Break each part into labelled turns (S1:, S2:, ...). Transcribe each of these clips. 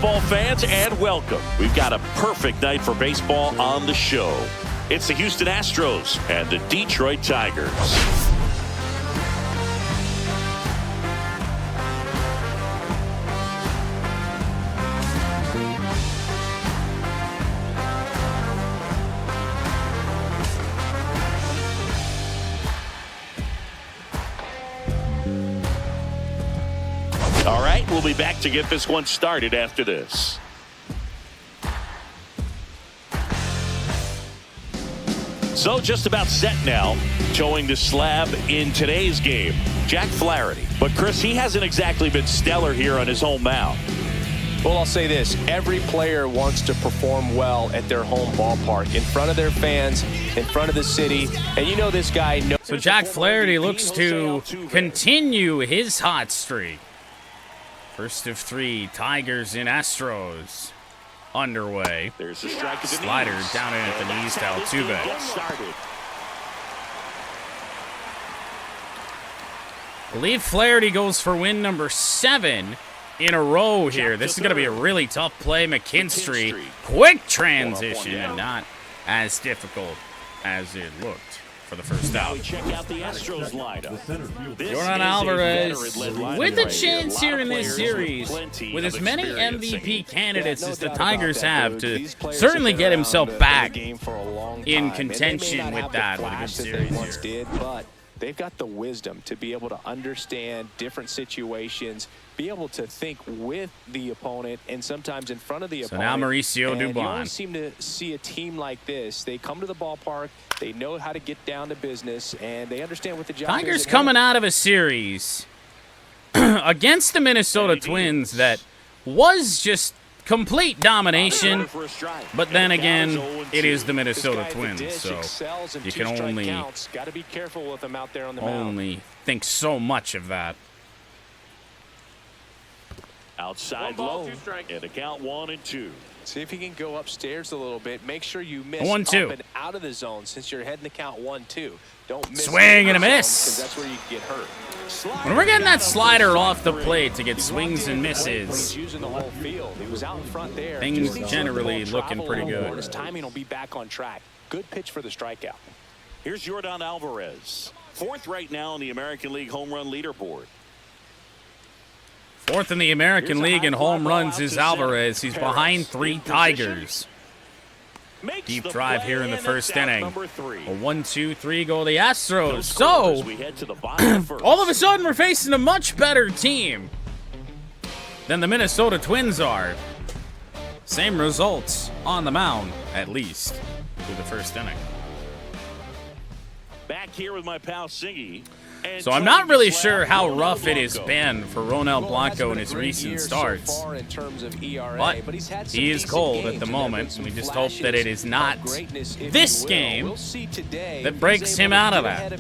S1: baseball fans, and welcome. We've got a perfect night for baseball on the show. It's the Houston Astros and the Detroit Tigers. All right, we'll be back to get this one started after this. So just about set now, showing the slab in today's game, Jack Flaherty. But Chris, he hasn't exactly been stellar here on his home mound.
S2: Well, I'll say this. Every player wants to perform well at their home ballpark, in front of their fans, in front of the city. And you know this guy knows.
S3: So Jack Flaherty looks to continue his hot streak. First of three, Tigers and Astros underway.
S1: There's a strike at the
S3: Slider
S1: knees.
S3: down in at the knees to Altuve. I believe Flaherty goes for win number 7 in a row here. This is going to be a really tough play. McKinstry, quick transition, and not as difficult as it looked for the first out.
S1: Check out the Astros lineup.
S3: Jordan Alvarez with a chance here in this series, with as many MVP candidates as the Tigers have, to certainly get himself back in contention with that with a good series here.
S2: But they've got the wisdom to be able to understand different situations, be able to think with the opponent and sometimes in front of the opponent.
S3: So now Mauricio
S2: and
S3: Dubon.
S2: You always seem to see a team like this. They come to the ballpark, they know how to get down to business, and they understand what the job is.
S3: Tigers coming out of a series against the Minnesota Twins that was just complete domination, but then again, it is the Minnesota Twins, so you can only think so much of that.
S1: Outside low, and a count 1-2.
S2: See if you can go upstairs a little bit. Make sure you miss
S3: 1-2.
S2: up and out of the zone since you're heading the count 1-2. Don't miss
S3: swing and a miss.
S2: That's where you get hurt.
S3: When we're getting that slider off the plate to get swings and misses,
S2: Using the whole field. He was out in front there.
S3: things generally looking pretty good.
S2: His timing will be back on track. Good pitch for the strikeout.
S1: Here's Jordan Alvarez, 4th right now in the American League home run leaderboard.
S3: 4th in the American League in home runs is Alvarez. He's behind 3 Tigers. Deep drive here in the first inning. A 1-2-3 go the Astros. So, all of a sudden, we're facing a much better team than the Minnesota Twins are. Same results on the mound, at least, through the first inning.
S1: Back here with my pal Siggy.
S3: So I'm not really sure how rough it has been for Ronel Blanco in his recent starts, but he is cold at the moment. We just hope that it is not this game that breaks him out of that.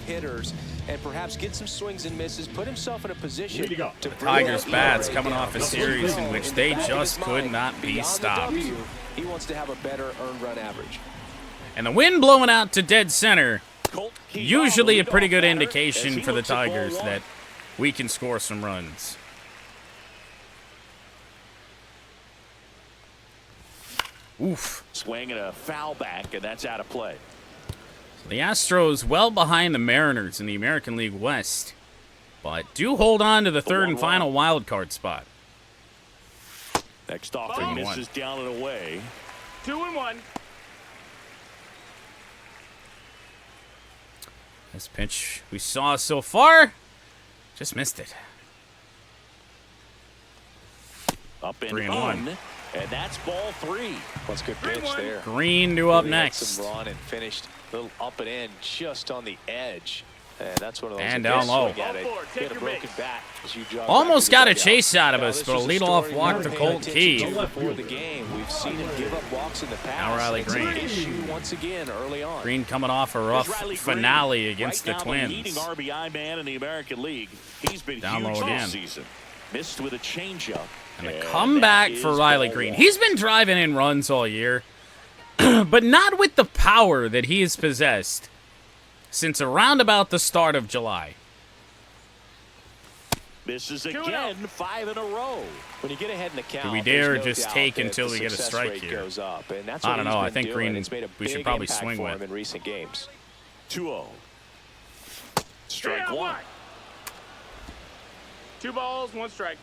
S2: And perhaps get some swings and misses, put himself in a position to
S3: the Tigers bats coming off a series in which they just could not be stopped.
S2: He wants to have a better earned run average.
S3: And the wind blowing out to dead center, usually a pretty good indication for the Tigers that we can score some runs. Oof.
S1: Swing and a foul back, and that's out of play.
S3: The Astros well behind the Mariners in the American League West, but do hold on to the third and final wild card spot.
S1: Next offering misses down and away.
S4: 2-1.
S3: This pitch we saw so far, just missed it.
S1: Up and
S3: 3-1.
S1: And that's ball 3.
S2: That's a good pitch there.
S3: Green to up next.
S2: Run and finished a little up and in just on the edge. And that's one of those.
S3: And down low.
S2: Almost
S3: got a chase out of us, but a leadoff walk to Colt Key.
S2: Before the game, we've seen him give up walks in the past.
S3: Now Riley Green.
S2: Once again early on.
S3: Green coming off a rough finale against the Twins.
S1: Leading RBI man in the American League. He's been
S3: down
S1: huge
S3: low again.
S1: all season. Missed with a changeup.
S3: And a comeback for Riley Green. He's been driving in runs all year, but not with the power that he has possessed since around about the start of July.
S1: Misses again, 5 in a row.
S2: When you get ahead in the count,
S3: do we dare just take until we get a strike here?
S2: Goes up, and that's
S3: I don't know. I think
S2: Green.
S3: we should probably swing with
S2: in recent games.
S1: 2-0. Strike one.
S4: 2 balls, 1 strike.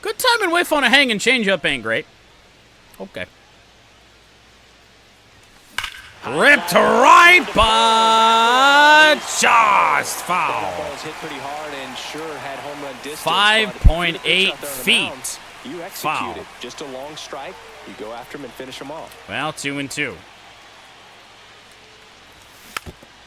S3: Good time and whiff on a hanging changeup ain't great. Okay. Ripped to right, but just foul. 5.8 feet.
S2: You
S3: foul.
S2: execute it. Just a long strike. You go after him and finish him off.
S3: Well, 2-2.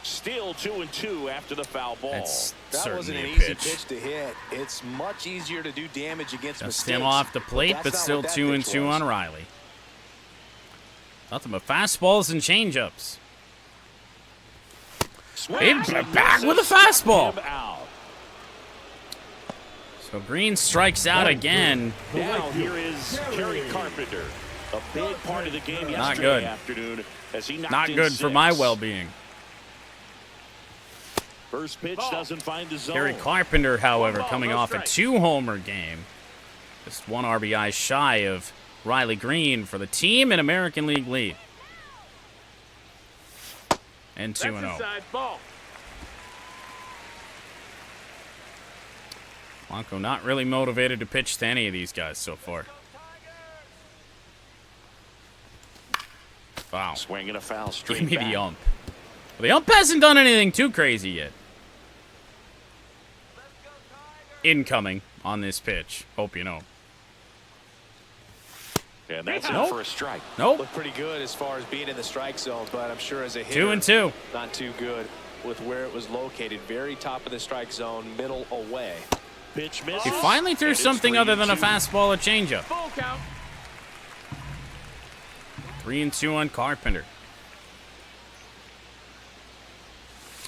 S1: Still 2-2 after the foul ball.
S3: That's
S5: That wasn't
S3: certainly
S5: an
S3: a
S5: easy
S3: pitch.
S5: pitch to hit. It's much easier to do damage against
S3: Just
S5: mistakes.
S3: him off the plate, but
S5: that's
S3: still
S5: not what that pitch
S3: 2-2
S5: was.
S3: on Riley. Nothing but fastballs and changeups. Back with a fastball. So Green strikes out again.
S1: Now here is Kerry Carpenter. A big part of the game
S3: Not
S1: yesterday
S3: good.
S1: afternoon as he knocked
S3: Not
S1: in
S3: good
S1: 6.
S3: for my well-being.
S1: First pitch doesn't find the zone.
S3: Kerry Carpenter, however, coming off a 2-homer game. Just 1 RBI shy of Riley Green for the team in American League lead. And 2-0.
S4: That's inside ball.
S3: Blanco not really motivated to pitch to any of these guys so far. Foul.
S1: Swinging a foul straight
S3: Give me
S1: back.
S3: the ump. Well, the ump hasn't done anything too crazy yet. Incoming on this pitch. Hope you know.
S1: And that's
S3: Nope.
S1: it for a strike.
S3: Nope.
S2: Looked pretty good as far as being in the strike zone, but I'm sure as a hitter,
S3: 2-2.
S2: not too good with where it was located. Very top of the strike zone, middle away.
S1: Pitch misses.
S3: He finally threw
S1: and it's
S3: something other than a
S1: 3-2.
S3: fastball or changeup.
S4: Full count.
S3: 3-2 on Carpenter.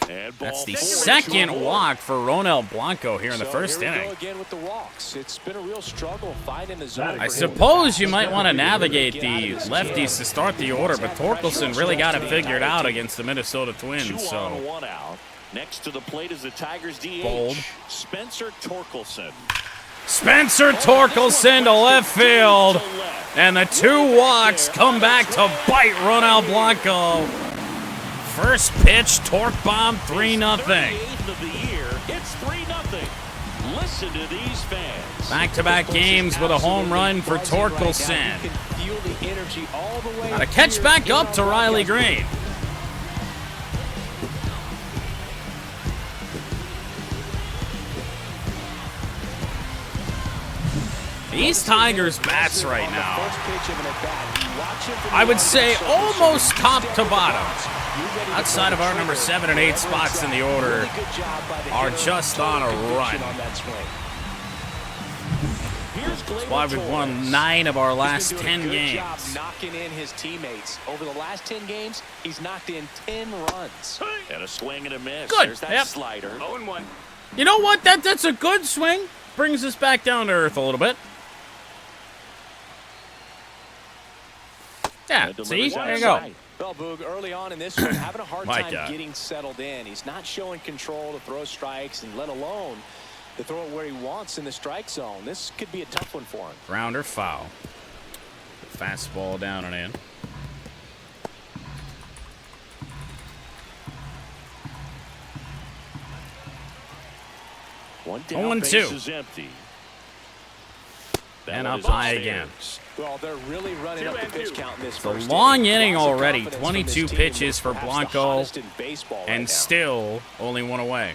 S1: And ball
S3: That's the
S1: 4,
S3: second
S1: 2-1.
S3: walk for Ronel Blanco here in the
S2: So
S3: first
S2: here we
S3: inning.
S2: go again with the walks. It's been a real struggle finding the zone.
S3: I
S2: for him.
S3: suppose you might want to navigate the lefties to start the order, but Torkelson really got it figured out against the Minnesota
S1: 2
S3: Twins.
S1: on,
S3: So
S1: 1 out. Next to the plate is the Tigers DH.
S3: Bold.
S1: Spencer Torkelson.
S3: Spencer Torkelson to left field, and the 2 walks come back to bite Ronel Blanco. First pitch, torque bomb, 3-0.
S1: 38th of the year. It's 3-0. Listen to these fans.
S3: Back-to-back games with a home run for Torkelson.
S2: You can feel the energy all the way
S3: Got to catch back up to Riley Green. These Tigers bats right now, I would say almost top to bottom, outside of our number 7 and 8 spots in the order, are just on a run. That's why we've won 9 of our last 10 games.
S2: Knocking in his teammates. Over the last 10 games, he's knocked in 10 runs.
S1: And a swing and a miss.
S3: Good.
S1: There's that
S3: Yep.
S1: slider.
S4: 0-1.
S3: You know what? That's a good swing. Brings us back down to earth a little bit. Yeah, see? There you go.
S2: Well, Boog, early on in this one, having a hard
S3: My
S2: time
S3: God.
S2: getting settled in. He's not showing control to throw strikes, and let alone to throw it where he wants in the strike zone. This could be a tough one for him.
S3: Grounder foul. Fastball down and in.
S1: One down,
S3: 0-2.
S1: base is empty.
S3: And
S1: That
S3: up
S1: is
S3: high
S1: upstairs.
S3: again.
S2: Well, they're really running up the pitch count in this
S3: It's a
S2: first
S3: long
S2: inning.
S3: inning
S2: Lots of
S3: already.
S2: confidence from
S3: 22
S2: this team,
S3: pitches for
S2: perhaps the
S3: Blanco,
S2: hottest in baseball right
S3: and
S2: now.
S3: still only 1 away.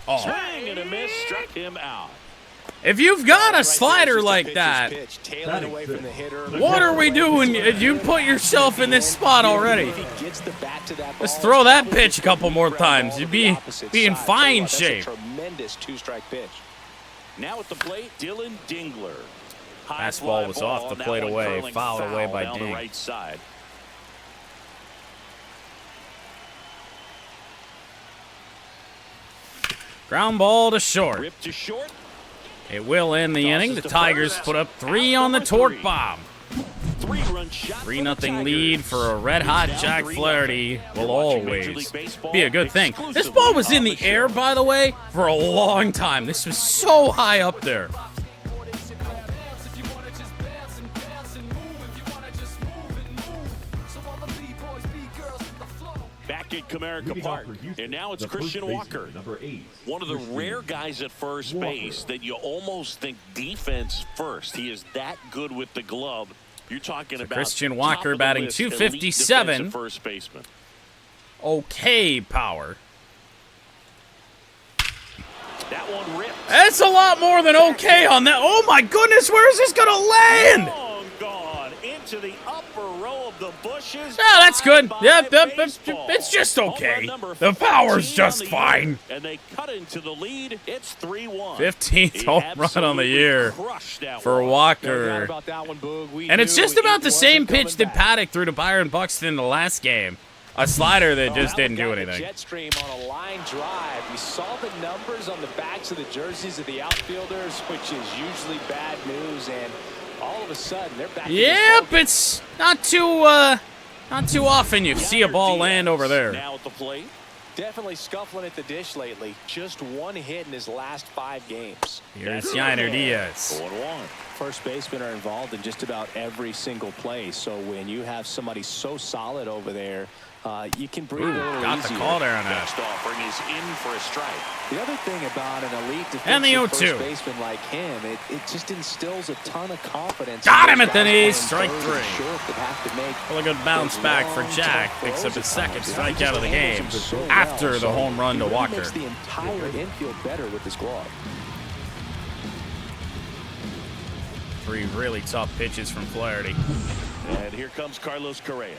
S3: Oh,
S1: Swing and a miss struck him out.
S3: if you've got a
S2: Right
S3: slider
S2: there, just a
S3: like
S2: pitcher's
S3: that,
S2: pitch, tailing away from the hitter.
S3: what are we doing? You put yourself in this spot already.
S2: If he gets the bat to that
S3: Just
S2: ball,
S3: throw
S2: it's
S3: that
S2: probably
S3: pitch a couple more
S2: ground ball
S3: times.
S2: to
S3: You'd
S2: the
S3: be
S2: opposite
S3: in
S2: side.
S3: fine
S2: That's
S3: shape.
S2: a tremendous 2-strike pitch.
S1: Now at the plate, Dylan Dingler. High
S3: Fastball
S1: fly
S3: was
S1: ball,
S3: off the
S1: and that
S3: plate
S1: one
S3: away,
S1: curling
S3: fouled away
S1: foul
S3: by
S1: down
S3: Ding.
S1: the right side.
S3: Ground ball to short.
S1: Ripped to short.
S3: It will end the inning. The Tigers put up 3 on the torque bomb.
S1: 3-run shot.
S3: 3-0 lead for a red-hot Jack Flaherty will always be a good thing. This ball was in the air, by the way, for a long time. This was so high up there.
S1: Back at Comerica Park, and now it's Christian Walker. One of the rare guys at first base that you almost think defense first. He is that good with the glove. You're talking about
S3: Christian Walker batting .257.
S1: First baseman.
S3: Okay, power.
S1: That one ripped.
S3: That's a lot more than okay on that. Oh my goodness, where is this gonna land?
S1: Long gone into the upper row of the bushes.
S3: Yeah, that's good. Yep, it's just okay. The power's just fine.
S1: And they cut into the lead. It's 3-1.
S3: 15th home run on the year for Walker. And it's just about the same pitch that Paddock threw to Byron Buxton in the last game. A slider that just didn't do anything.
S5: Jet stream on a line drive. We saw the numbers on the backs of the jerseys of the outfielders, which is usually bad news, and all of a sudden they're back.
S3: Yep, it's not too often you see a ball land over there.
S1: Now at the plate.
S5: Definitely scuffling at the dish lately. Just one hit in his last 5 games.
S3: Here's Yainer Diaz.
S1: 1-1.
S5: First basemen are involved in just about every single play. So when you have somebody so solid over there, you can breathe a little
S3: Got the
S5: easier.
S3: call there on that.
S1: Best offering is in for a strike.
S5: The other thing about an elite
S3: And the
S5: defensive
S3: 0-2.
S5: first baseman like him, it just instills a ton of confidence.
S3: Got
S5: in
S3: him
S5: those
S3: at the
S5: guys
S3: knee.
S5: playing
S3: Strike
S5: third
S3: 3.
S5: and short that have to make
S3: Really good bounce back for Jack. Picks up his second strikeout of the game after the home run to
S5: He really
S3: Walker.
S5: makes the entire infield better with his glove.
S3: 3 really tough pitches from Flaherty.
S1: And here comes Carlos Correa.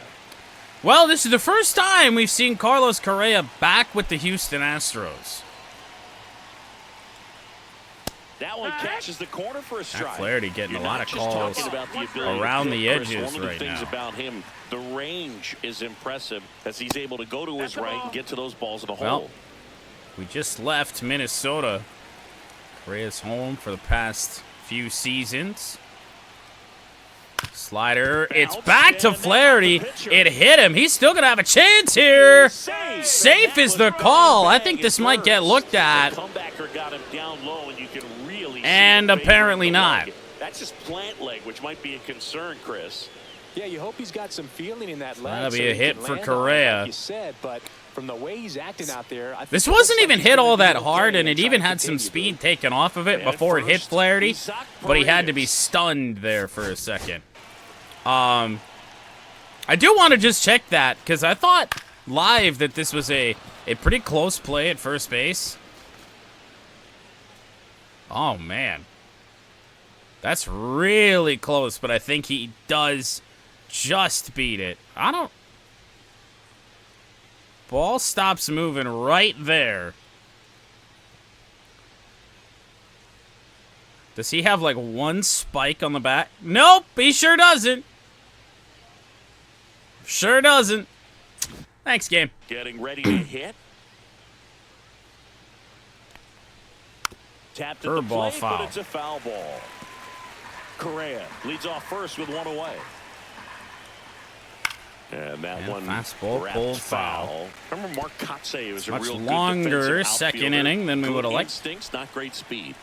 S3: Well, this is the first time we've seen Carlos Correa back with the Houston Astros.
S1: That one catches the corner for a strike.
S3: Jack Flaherty getting
S1: You're
S3: a lot
S1: not
S3: of
S1: just
S3: calls
S1: talking about the ability
S3: around
S1: to
S3: the
S1: hit, Chris.
S3: edges
S1: One of the
S3: right
S1: things
S3: now.
S1: about him, the range is impressive as he's able to go to his right and get to those balls in the
S3: Well,
S1: hole.
S3: we just left Minnesota. Correa's home for the past few seasons. Slider, it's back to Flaherty. It hit him. He's still going to have a chance here. Safe is the call. I think this might get looked at.
S1: Comebacker got him down low, and you can really
S3: And
S1: see the
S3: apparently
S1: fade of the
S3: not.
S1: leg. That's just plant leg, which might be a concern, Chris.
S5: Yeah, you hope he's got some feeling in that leg.
S3: That'll be
S5: so
S3: a
S5: he
S3: hit
S5: can
S3: for
S5: land on it,
S3: Correa.
S5: like you said, but from the way he's acting out there, I think
S3: This
S5: it
S3: wasn't
S5: looks
S3: even
S5: like
S3: hit
S5: he's
S3: all
S5: gonna
S3: that
S5: be
S3: hard,
S5: okay
S3: and it
S5: try
S3: even
S5: to
S3: had some
S5: continue.
S3: speed taken off of it before it hit Flaherty, but he had to be stunned there for a second. I do want to just check that, because I thought live that this was a pretty close play at first base. Oh, man. That's really close, but I think he does just beat it. Ball stops moving right there. Does he have like one spike on the back? Nope, he sure doesn't. Sure doesn't. Thanks, game.
S1: Getting ready to hit. Tapped at the
S3: Curveball
S1: plate,
S3: foul.
S1: but it's a foul ball. Correa leads off first with 1 away. And that
S3: And
S1: one
S3: fastball
S1: wrapped
S3: pulled foul.
S1: Remember Mark Kotsay was a
S3: Much
S1: real good
S3: longer
S1: defensive
S3: second
S1: outfielder.
S3: inning than we
S1: Good
S3: would have liked.
S1: instincts, not great speed.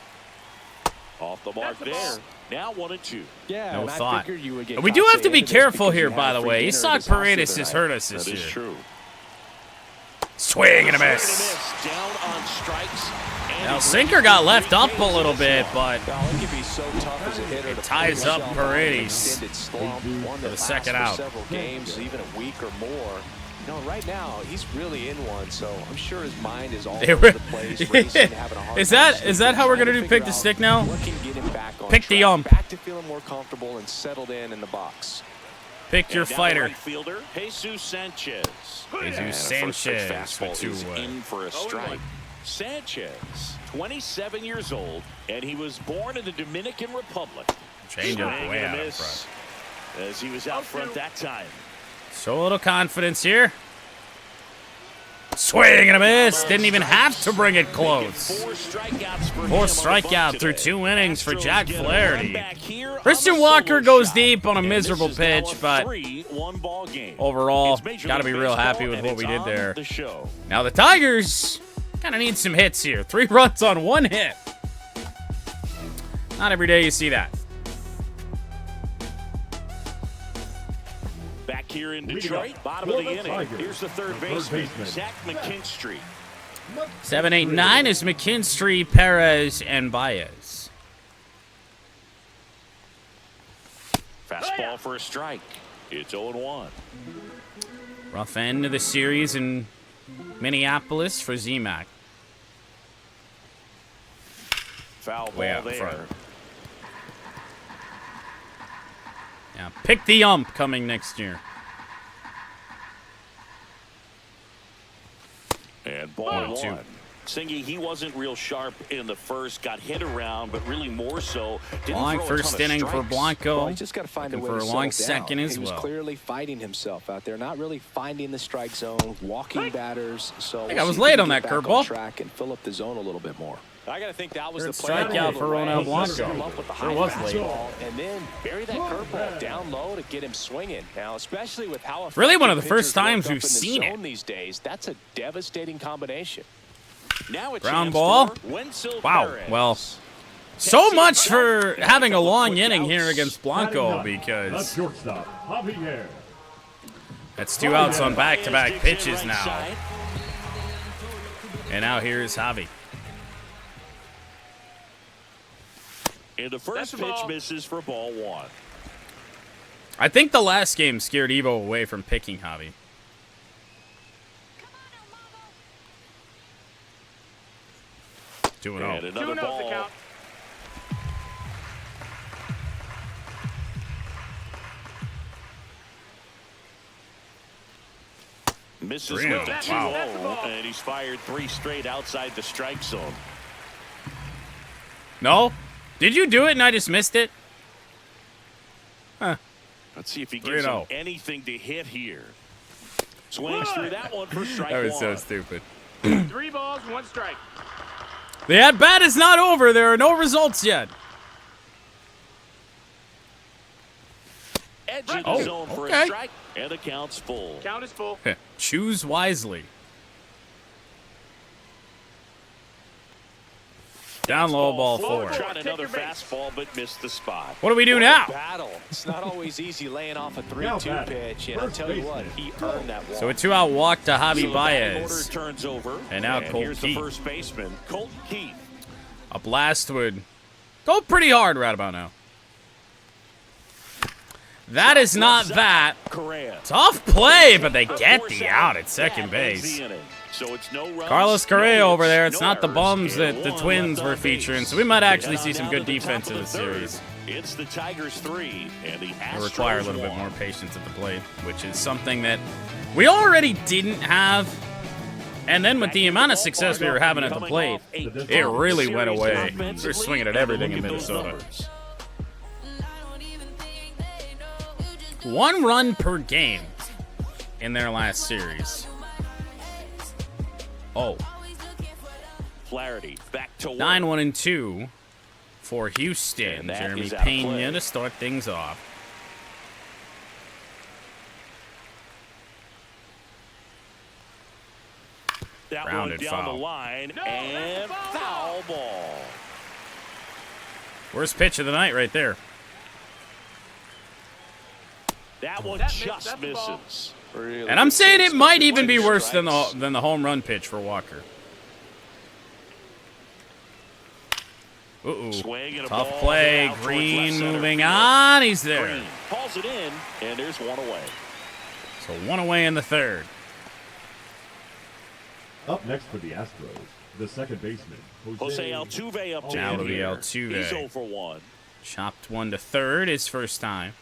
S1: Off the mark there. Now 1-2.
S5: Yeah,
S3: No
S5: and I
S3: thought.
S5: figured you would get
S3: We do have to be
S5: Kotsay into this
S3: careful
S5: because
S3: here,
S5: you
S3: by
S5: had
S3: the
S5: free
S3: way.
S5: dinner at
S3: Isak
S5: his house the
S3: Paredes
S5: other
S3: has
S5: night.
S3: hurt us this
S1: That is
S3: year.
S1: true.
S3: Swing and a
S1: Swing
S3: miss.
S1: Down on strikes. And
S3: Now,
S1: he's
S3: Sinker
S1: ready
S3: got
S1: for
S3: left
S1: 3
S3: up a
S1: games
S3: little
S1: in
S3: bit,
S1: this one.
S3: but
S5: No, it can be so tough as a hitter
S3: It
S5: to
S3: ties
S5: pull
S3: up
S5: yourself
S3: Paredes
S5: out of an extended slump, one
S3: for the
S5: that
S3: second
S5: lasts
S3: out.
S5: for several games, even a week or more. No, right now he's really in one, so I'm sure his mind is all
S3: They
S5: over
S3: were-
S5: the place, racing, having a hard
S3: Is
S5: time
S3: that
S5: sleeping,
S3: how we're
S5: trying
S3: gonna
S5: to
S3: do
S5: figure
S3: pick the
S5: out
S3: stick now?
S5: what can get him back on
S3: Pick the
S5: track,
S3: ump.
S5: back to feeling more comfortable and settled in the box.
S3: pick your
S1: And down the
S3: fighter.
S1: right fielder, Jesus Sanchez.
S3: Jesus
S1: And a first
S3: Sanchez
S1: pitch fastball
S3: for 2
S1: is
S3: away.
S1: in for a strike. Sanchez, 27 years old, and he was born in the Dominican Republic.
S3: Change up
S1: Swing
S3: way
S1: and a
S3: out in
S1: miss
S3: front.
S1: as he was out front that time.
S3: So a little confidence here. Swing and a miss. Didn't even have to bring it close.
S1: 4
S3: strikeout through 2 innings for Jack Flaherty. Christian Walker goes deep on a miserable pitch, but overall, got to be real happy with what we did there. Now the Tigers kind of need some hits here. 3 runs on 1 hit. Not every day you see that.
S1: Back here in Detroit, bottom of the inning. Here's the third baseman, Zach McKinstry.
S3: 7, 8, 9 is McKinstry, Perez, and Baez.
S1: Fastball for a strike. It's 0-1.
S3: Rough end of the series in Minneapolis for Z-Mac.
S1: Foul
S3: Way
S1: ball
S3: out
S1: there.
S3: front. Yeah, pick the ump coming next year.
S1: And ball
S3: 1-2.
S1: 1. Singy, he wasn't real sharp in the first, got hit around, but really more so.
S3: Long first inning for Blanco.
S5: Well, he just got to find a way
S3: for
S5: to
S3: a long
S5: settle down.
S3: second as
S5: He was
S3: well.
S5: clearly fighting himself out there, not really finding the strike zone, walking batters. So
S3: think I was late on that curveball.
S5: Track and fill up the zone a little bit more. I got to think that was
S3: Third
S5: the play.
S3: strikeout for Ronald Blanco.
S5: Sure
S3: was late.
S5: And then bury that curveball down low to get him swinging. Now, especially with how
S3: Really one of the
S5: effective
S3: first
S5: pitchers
S3: times
S5: work
S3: we've
S5: up in the
S3: seen it.
S5: zone these days. That's a devastating combination.
S1: Now it's
S3: Ground ball. Wow, well, so much for having a long inning here against Blanco because that's 2 outs on back-to-back pitches now. And now here's Javi.
S1: And the first pitch misses for ball 1.
S3: I think the last game scared Evo away from picking Javi. Doing
S1: And another
S4: 2-0
S1: ball.
S4: the count.
S1: Misses
S3: 3-0.
S1: with the 2-0,
S3: Wow.
S1: and he's fired 3 straight outside the strike zone.
S3: No? Did you do it and I just missed it? Huh.
S1: Let's see if he gives him
S3: 3-0.
S1: anything to hit here. Swings through that one for strike 1.
S3: That was so stupid.
S4: 3 balls, 1 strike.
S3: The at-bat is not over. There are no results yet.
S1: Edging
S3: Oh,
S1: the zone for
S3: okay.
S1: a strike, and the count's full.
S4: Count is full.
S3: Choose wisely. Down low, ball 4.
S1: Tried
S4: Take
S1: another
S4: your base.
S1: fastball, but missed the spot.
S3: What do we do
S5: What a
S3: now?
S5: battle. It's not always easy laying off a 3-2 pitch, and I'll tell you what, he earned that walk.
S3: So a 2-out walk to
S1: So
S3: Javi
S1: the batting order
S3: Baez.
S1: turns over,
S3: And now Colton
S1: here's the
S3: Keith.
S1: first baseman, Colton Keith.
S3: A blast would go pretty hard right about now. That is not that.
S1: Correa.
S3: Tough play, but they get the out at second base.
S1: So it's no runs,
S3: Carlos Correa
S1: no
S3: over there.
S1: hits,
S3: It's
S1: no
S3: not the
S1: errors,
S3: bums
S1: and
S3: that the
S1: one
S3: Twins
S1: left
S3: were
S1: on
S3: featuring,
S1: base.
S3: so we might actually
S1: And
S3: see
S1: on
S3: some
S1: down
S3: good
S1: to the
S3: defense
S1: top
S3: in
S1: of
S3: the
S1: the third.
S3: series.
S1: It's the Tigers 3 and the Astros
S3: It'll require a little bit
S1: 1.
S3: more patience at the plate, which is something that we already didn't have. And then with the amount of success we were having at the plate, it really went away. We're swinging at everything in Minnesota. 1 run per game in their last series. Oh,
S1: Flaherty back to work.
S3: 9-1-2 for Houston.
S1: And that
S3: Jeremy
S1: is out of play.
S3: Pena to start things off.
S1: That
S3: Grounded
S1: one down
S3: foul.
S1: the line,
S4: No,
S1: and
S4: that's a
S1: foul
S4: foul
S1: ball.
S3: Worst pitch of the night right there.
S1: That one
S4: That's
S1: just
S4: the ball.
S1: misses.
S5: Really
S3: And I'm
S5: good
S3: saying it
S5: pitch.
S3: might even be
S5: 2
S3: worse than
S5: strikes.
S3: the home run pitch for Walker. Uh-oh.
S1: Swing and a
S3: Tough
S1: ball
S3: play.
S1: out towards
S3: Green
S1: left center
S3: moving
S1: field.
S3: on. He's there.
S1: Green calls it in, and there's one away.
S3: So 1 away in the 3rd.
S6: Up next for the Astros, the second baseman,
S1: Jose Altuve up to
S3: Now
S1: hit
S3: it'll be
S1: here.
S3: Altuve.
S1: He's 0 for 1.
S3: Chopped 1 to 3rd his first time.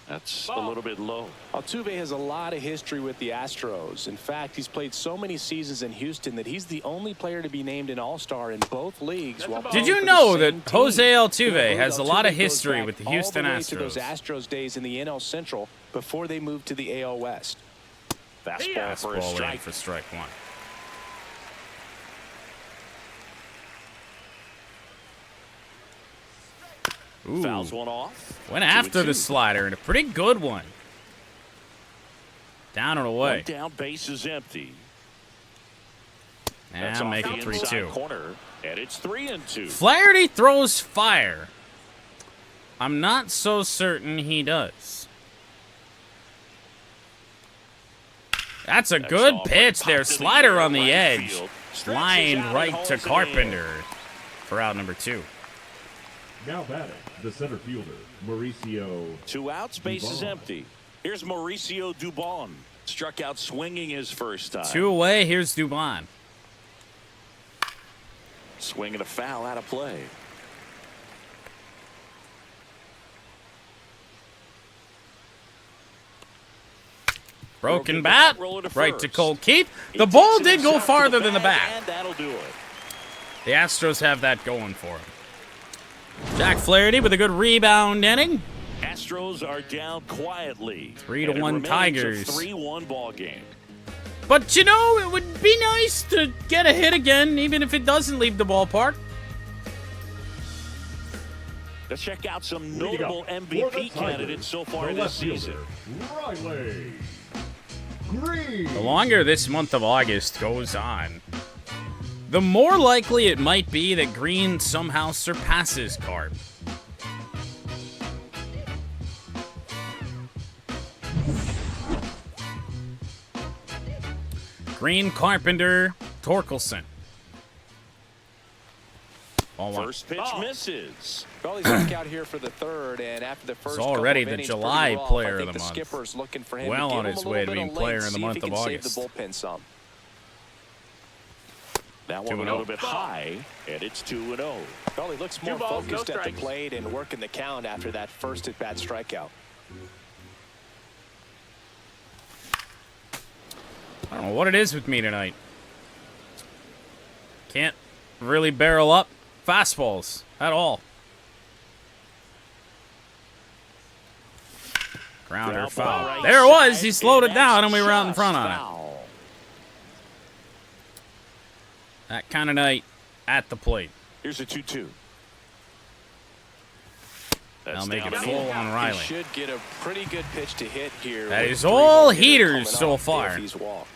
S1: That's a little bit low.
S5: Altuve has a lot of history with the Astros. In fact, he's played so many seasons in Houston that he's the only player to be named an All-Star in both leagues. While
S3: Did
S5: playing
S3: you
S5: for the
S3: know
S5: same
S3: that
S5: team.
S3: Jose Altuve
S5: Altuve
S3: has a lot of
S5: goes
S3: history
S5: back
S3: with the
S5: all
S3: Houston
S5: way to those
S3: Astros?
S5: Astros days in the NL Central before they moved to the AL West.
S1: Fastball for a
S3: Fastball in
S1: strike.
S3: for strike one. Ooh.
S1: Fouls one off.
S3: Went
S1: 2-2.
S3: after the slider, and a pretty good one. Down and away.
S1: One down, base is empty.
S3: And
S1: That's off
S3: make
S1: the
S3: it
S1: inside
S3: 3-2.
S1: corner, and it's 3-2.
S3: Flaherty throws fire. I'm not so certain he does. That's a good
S1: off
S3: pitch
S1: top
S3: there.
S1: of the
S3: Slider
S1: air,
S3: on the
S1: right
S3: edge.
S1: field.
S3: Line
S1: Stretches out
S3: right
S1: and
S3: to
S1: hauls it in.
S3: Carpenter for out number 2.
S6: Now batting, the center fielder, Mauricio.
S1: 2 outs, base is
S6: Dubon.
S1: empty. Here's Mauricio Dubon. Struck out swinging his first time.
S3: 2 away. Here's Dubon.
S1: Swinging a foul out of play.
S3: Broken bat.
S1: Roller to
S3: Right to
S1: first.
S3: Cole Keith.
S1: He
S3: The ball
S1: takes it
S3: did go
S1: himself to
S3: farther than the
S1: bag,
S3: bat.
S1: And that'll do it.
S3: The Astros have that going for them. Jack Flaherty with a good rebound inning.
S1: Astros are down quietly.
S3: 3-1 Tigers.
S1: 3-1 ball game.
S3: But, you know, it would be nice to get a hit again, even if it doesn't leave the ballpark.
S1: Let's check out some
S6: Leading
S1: notable
S6: up for the
S1: MVP
S6: Tigers,
S1: candidates so far
S6: the
S1: this
S6: left
S1: season.
S6: fielder, Riley Green.
S3: The longer this month of August goes on, the more likely it might be that Green somehow surpasses Carp. Green, Carpenter, Torkelson. Ball one.
S1: First pitch misses.
S5: Well, he's back out here for the third, and after the first couple
S3: already
S5: of
S3: the
S5: innings,
S3: July
S5: pretty rough,
S3: player
S5: I
S3: of
S5: think
S3: the month.
S5: skipper's looking for him
S3: Well
S5: to give
S3: on
S5: him
S3: his
S5: a
S3: way to
S5: little
S3: being
S5: bit of
S3: player
S5: length,
S3: in the
S5: see if
S3: month
S5: he
S3: of
S5: can save
S3: August.
S5: the bullpen some.
S1: That one a
S3: 2-0.
S1: little bit high, and it's 2-0.
S5: Well, he looks more
S4: 2 balls, no
S5: focused at the
S4: strikes.
S5: plate and working the count after that first at-bat strikeout.
S3: I don't know what it is with me tonight. Can't really barrel up fastballs at all. Grounder
S1: Ground ball
S3: foul.
S1: right
S3: There it was.
S1: side,
S3: He slowed it
S1: and
S3: down,
S1: that's
S3: and we were out in
S1: just
S3: front on it.
S1: foul.
S3: That kind of night at the plate.
S1: Here's a 2-2. That's
S3: I'll make it
S1: down
S3: full
S1: in.
S3: on
S5: He
S3: Riley.
S5: should get a pretty good pitch to hit here.
S3: That
S5: with
S3: is
S5: 3
S3: all
S5: ball hitter
S3: heaters
S5: coming
S3: so
S5: up
S3: far.
S5: if he's walked.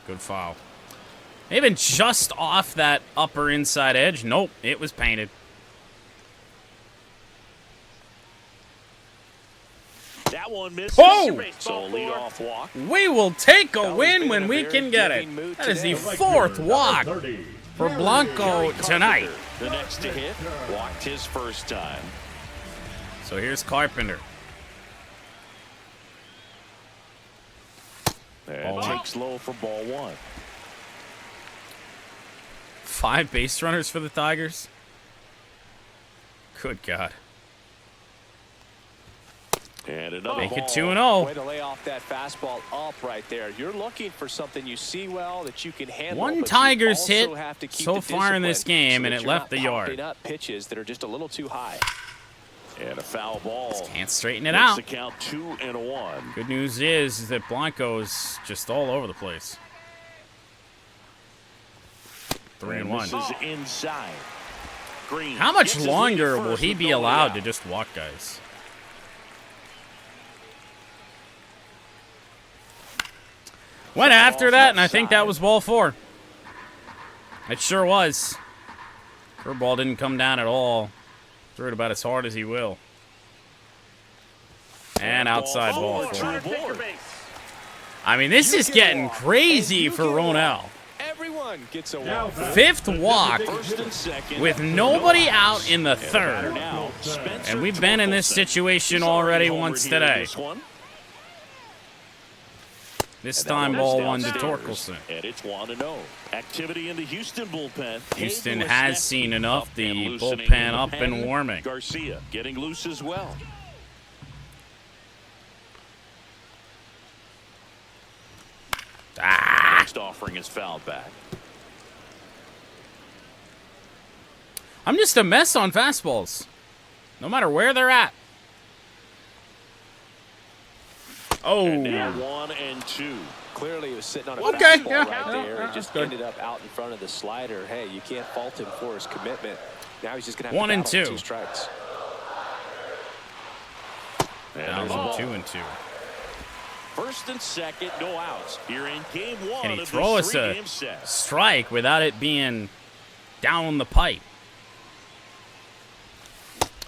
S3: Good foul. Even just off that upper inside edge. Nope, it was painted.
S1: That one misses.
S3: Oh!
S1: So a leadoff walk.
S3: We will take a
S5: Well, he's
S3: win
S5: been
S3: when
S5: in a
S3: we
S5: very
S3: can get it.
S5: giving mood
S3: That is the
S5: today.
S3: fourth
S6: Number
S3: walk
S6: 30,
S3: for Blanco tonight.
S1: The next to hit, walked his first time.
S3: So here's Carpenter.
S1: And
S3: Ball
S1: takes low for ball 1.
S3: 5 base runners for the Tigers. Good God.
S1: And another
S3: Make it
S1: ball.
S3: 2-0.
S5: Way to lay off that fastball up right there. You're looking for something you see well that you can handle.
S3: One
S5: but you
S3: Tigers
S5: also
S3: hit
S5: have to keep
S3: so
S5: the
S3: far in this
S5: discipline
S3: game,
S5: so
S3: and
S5: that
S3: it
S5: you're
S3: left
S5: not
S3: the yard.
S5: popping up pitches that are just a little too high.
S1: And a foul ball.
S3: Can't straighten it
S1: Makes
S3: out.
S1: the count 2-1.
S3: Good news is that Blanco's just all over the place. 3-1.
S1: This is inside. Green.
S3: How much
S1: gets his lead
S3: longer
S1: at
S3: will
S1: first
S3: he
S1: with
S3: be
S1: nobody
S3: allowed
S1: out.
S3: to just walk guys? Went after that, and I think that was ball 4. It sure was. Curveball didn't come down at all. Threw it about as hard as he will. And outside ball 4.
S4: Runner takes your base.
S3: I mean, this is getting crazy for Ronell.
S5: Everyone gets a
S6: Now
S5: walk.
S6: batting,
S3: 5th
S6: the
S3: walk
S1: First and second.
S3: with nobody out in the
S1: Batter
S3: 3rd.
S1: now, Spencer
S3: And we've been in this
S1: Torkelson.
S3: situation
S1: He's
S3: already
S1: homered
S3: once
S1: here in
S3: today.
S1: this one.
S3: This
S1: And that
S3: time
S1: one
S3: ball
S1: is
S3: 1 to
S1: downstairs.
S3: Torkelson.
S1: And it's 1-0. Activity in the Houston bullpen.
S3: Houston
S1: Hayden
S3: has
S1: Wesneski
S3: seen enough.
S1: up
S3: The
S1: and loosening
S3: bullpen
S1: in the
S3: up and
S1: pen.
S3: warming.
S1: Garcia getting loose as well. Next offering is fouled back.
S3: I'm just a mess on fastballs. No matter where they're at. Oh.
S1: And now 1-2.
S5: Clearly, he was sitting on a
S3: Okay,
S5: fastball
S3: yeah.
S5: right there.
S3: Yeah,
S5: He just
S3: good.
S5: ended up out in front of the slider. Hey, you can't fault him for his commitment. Now he's just going to have
S3: 1
S5: to
S3: and
S5: battle
S3: 2.
S5: 2 strikes.
S1: And
S3: Down
S1: there's the
S3: to
S1: ball.
S3: 2-2.
S1: First and second, no outs. Here in game 1
S3: Can he
S1: of
S3: throw
S1: this
S3: us a
S1: 3-game set.
S3: strike without it being down the pipe?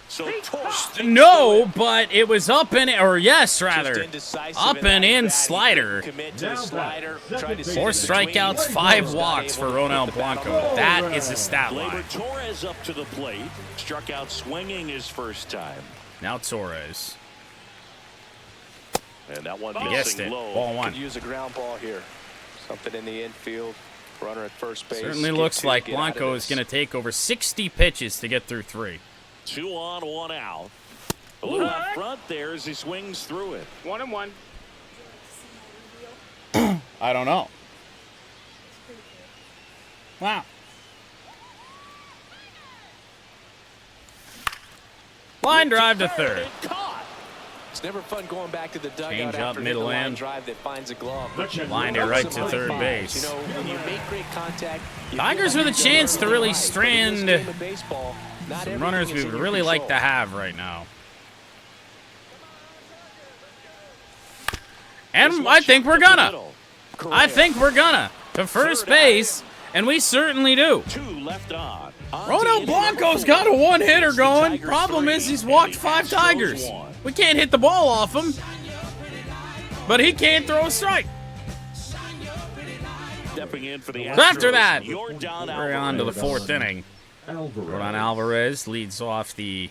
S1: So Torres
S3: No, but it was up and or yes, rather
S5: Just indecisive
S3: up
S5: in
S3: and
S5: that
S3: in
S5: bat. He
S3: slider.
S5: Commit to the slider. Tried to
S3: 4
S5: sit in between.
S3: strikeouts, 5
S5: Was not
S3: walks for
S5: able to
S3: Ronel
S5: put the bat on
S3: Blanco.
S5: the
S3: That is a stat
S1: Gleyber
S3: line.
S1: Torres up to the plate. Struck out swinging his first time.
S3: Now Torres.
S1: And that one
S3: He guessed
S1: missing
S3: it.
S1: low.
S3: Ball
S5: Could
S3: 1.
S5: use a ground ball here. Something in the infield. Runner at first base.
S3: Certainly
S5: Get
S3: looks
S5: two,
S3: like
S5: get out of
S3: Blanco is
S5: this.
S3: going to take over 60 pitches to get through 3.
S1: 2 on, 1 out. A little out front there as he swings through it.
S4: 1-1.
S3: I don't know. Wow. Line drive to third.
S1: And caught.
S5: It's never fun going back to the dugout
S3: Change up,
S5: after hitting
S3: middle
S5: a line
S3: end.
S5: drive that finds a glove.
S3: Lined it right to third base.
S5: You know, when you make great contact, you
S3: Tigers
S5: feel
S3: with
S5: like
S3: a
S5: you're
S3: chance to
S5: doing
S3: really
S5: everything right. But in
S3: strand
S5: this game of baseball, not
S3: some
S5: everything
S3: runners
S5: is
S3: we
S5: in
S3: would
S5: your
S3: really like to
S5: control.
S3: have right now. And I think we're gonna. I think we're gonna. To first base, and we certainly do.
S1: 2 left on.
S3: Ronel Blanco's got a 1-hitter going. Problem is he's walked 5 Tigers. We can't hit the ball off him. But he can't throw a strike.
S1: Stepping in for the
S3: So after
S1: Astros,
S3: that,
S1: Yordan
S3: we're on to the 4th inning.
S6: Alvarez.
S3: Ron Alvarez leads off the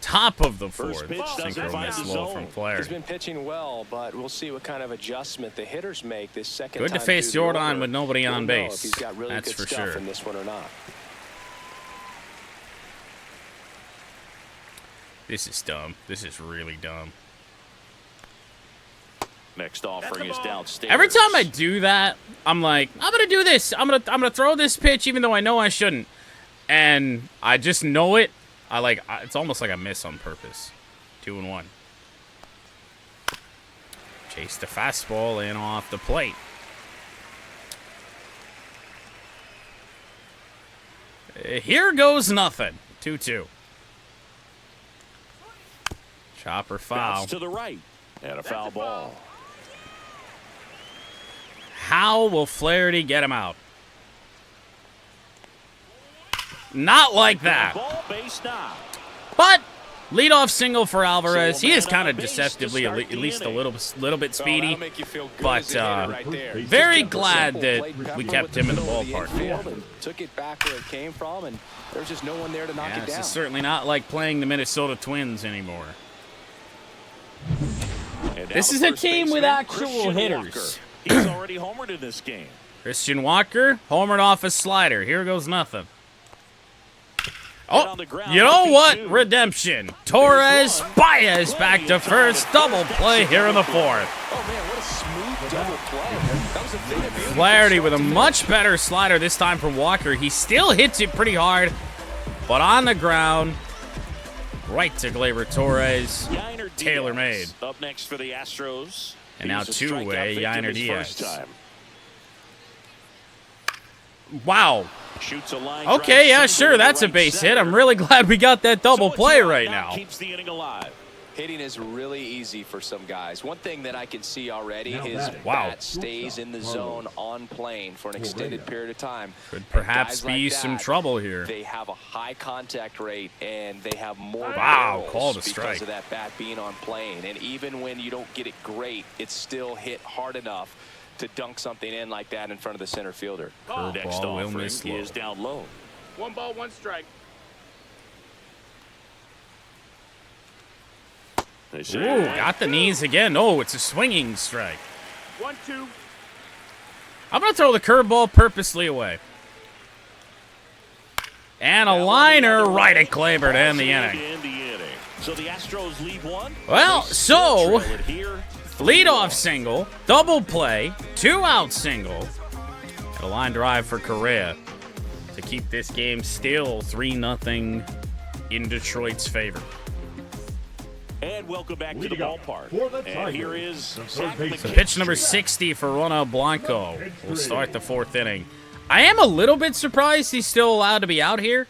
S3: top of the
S1: First
S3: 4th.
S1: pitch doesn't
S3: Synchro
S1: find
S3: miss
S1: the
S3: low
S1: zone.
S3: from
S5: He's
S3: Flaherty.
S5: been pitching well, but we'll see what kind of adjustment the hitters make this second
S3: Good to
S5: time
S3: face
S5: through the
S3: Jordan
S5: order.
S3: with nobody
S5: We'll
S3: on
S5: know
S3: base.
S5: if he's got really
S3: That's
S5: good
S3: for
S5: stuff
S3: sure.
S5: in this one or not.
S3: This is dumb. This is really dumb.
S1: Next offering is downstairs.
S3: Every time I do that, I'm like, I'm gonna do this. I'm gonna throw this pitch, even though I know I shouldn't, and I just know it. It's almost like I miss on purpose. 2-1. Chase the fastball in off the plate. Here goes nothing. 2-2. Chopper foul.
S1: Bounce to the right. And a foul ball.
S3: How will Flaherty get him out? Not like that.
S1: Ball base now.
S3: But leadoff single for Alvarez.
S1: So
S3: He
S1: a
S3: is
S1: man
S3: kind
S1: on
S3: of
S1: base
S3: deceptively
S1: to
S3: at
S1: start the
S3: least a
S1: inning.
S3: little bit
S5: Oh,
S3: speedy.
S5: that'll make you feel good
S3: But,
S5: as a hitter right there.
S3: very
S5: Just kept a
S3: glad
S5: simple
S3: that
S5: plate
S3: we
S5: pepper
S3: kept
S5: with
S3: him in the
S5: middle of
S3: ballpark.
S5: infield and took it back where it came from, and there was just no one there to knock
S3: Yeah,
S5: it
S3: this
S5: down.
S3: is certainly not like playing the Minnesota Twins anymore.
S1: And now
S3: This
S1: the
S3: is a
S1: first
S3: team with
S1: baseman,
S3: actual
S1: Christian
S3: hitters.
S1: Walker. He's already homered in this game.
S3: Christian Walker homered off a slider. Here goes nothing.
S1: on
S3: Oh,
S1: the ground,
S3: you know what?
S1: 2.
S3: Redemption. Torres, Baez back to first. Double play here in the 4th.
S5: Oh, man, what a smooth double play. That was a thing of beauty.
S3: Flaherty with a much better slider this time from Walker. He still hits it pretty hard, but on the ground, right to Gleyber Torres.
S1: Yainer
S3: Taylor
S1: Diaz
S3: made.
S1: up next for the Astros.
S3: And now
S1: He was a strikeout
S3: two-way,
S1: victim
S3: Yainer
S1: his
S3: Diaz.
S1: first time.
S3: Wow.
S1: Shoots a line
S3: Okay,
S1: drive
S3: yeah,
S1: single
S3: sure,
S1: to
S3: that's a
S1: right
S3: base hit.
S1: center.
S3: I'm really glad we got that double
S1: So a
S3: play
S1: drop
S3: right
S1: now
S3: now.
S1: keeps the inning alive.
S5: Hitting is really easy for some guys. One thing that I can see already,
S6: Now
S5: his
S6: batting.
S3: Wow.
S5: bat stays in the zone on plane for an extended period of time.
S3: Could
S5: And
S3: perhaps
S5: guys like
S3: be
S5: that,
S3: some trouble here.
S5: They have a high contact rate and they have more
S3: Wow,
S5: barrels
S3: called a
S5: because
S3: strike.
S5: of that bat being on plane. And even when you don't get it great, it's still hit hard enough to dunk something in like that in front of the center fielder.
S1: Next
S3: Curveball will
S1: offering
S3: miss low.
S1: is down low.
S4: 1 ball, 1 strike.
S1: They say
S3: Ooh, got the knees again. Oh, it's a swinging strike.
S4: 1-2.
S3: I'm going to throw the curveball purposely away. And a liner right at Gleyber to end the inning.
S1: So the Astros lead one.
S3: Well,
S1: They still
S3: so
S1: trail it here.
S3: leadoff single, double play, 2-out single, and a line drive for Correa to keep this game still 3-0 in Detroit's favor.
S1: And welcome back to the ballpark. And here is
S6: third base.
S3: So pitch number 60 for Ronald Blanco. We'll start the 4th inning. I am a little bit surprised he's still allowed to be out here.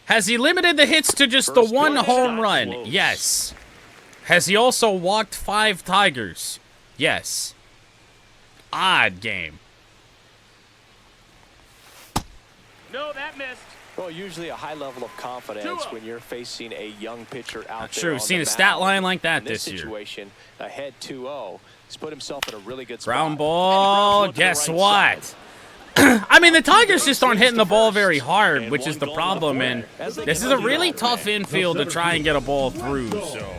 S3: Has he limited the hits to just the one home run? Yes. Has he also walked 5 Tigers? Yes. Odd game.
S4: No, that missed.
S5: Well, usually a high level of confidence when you're facing a young pitcher out there.
S3: Sure, we've seen a stat line like that this year.
S5: Situation, ahead 2-0. He's put himself in a really good spot.
S3: Ground ball. Guess what? I mean, the Tigers just aren't hitting the ball very hard, which is the problem. And this is a really tough infield to try and get a ball through. So,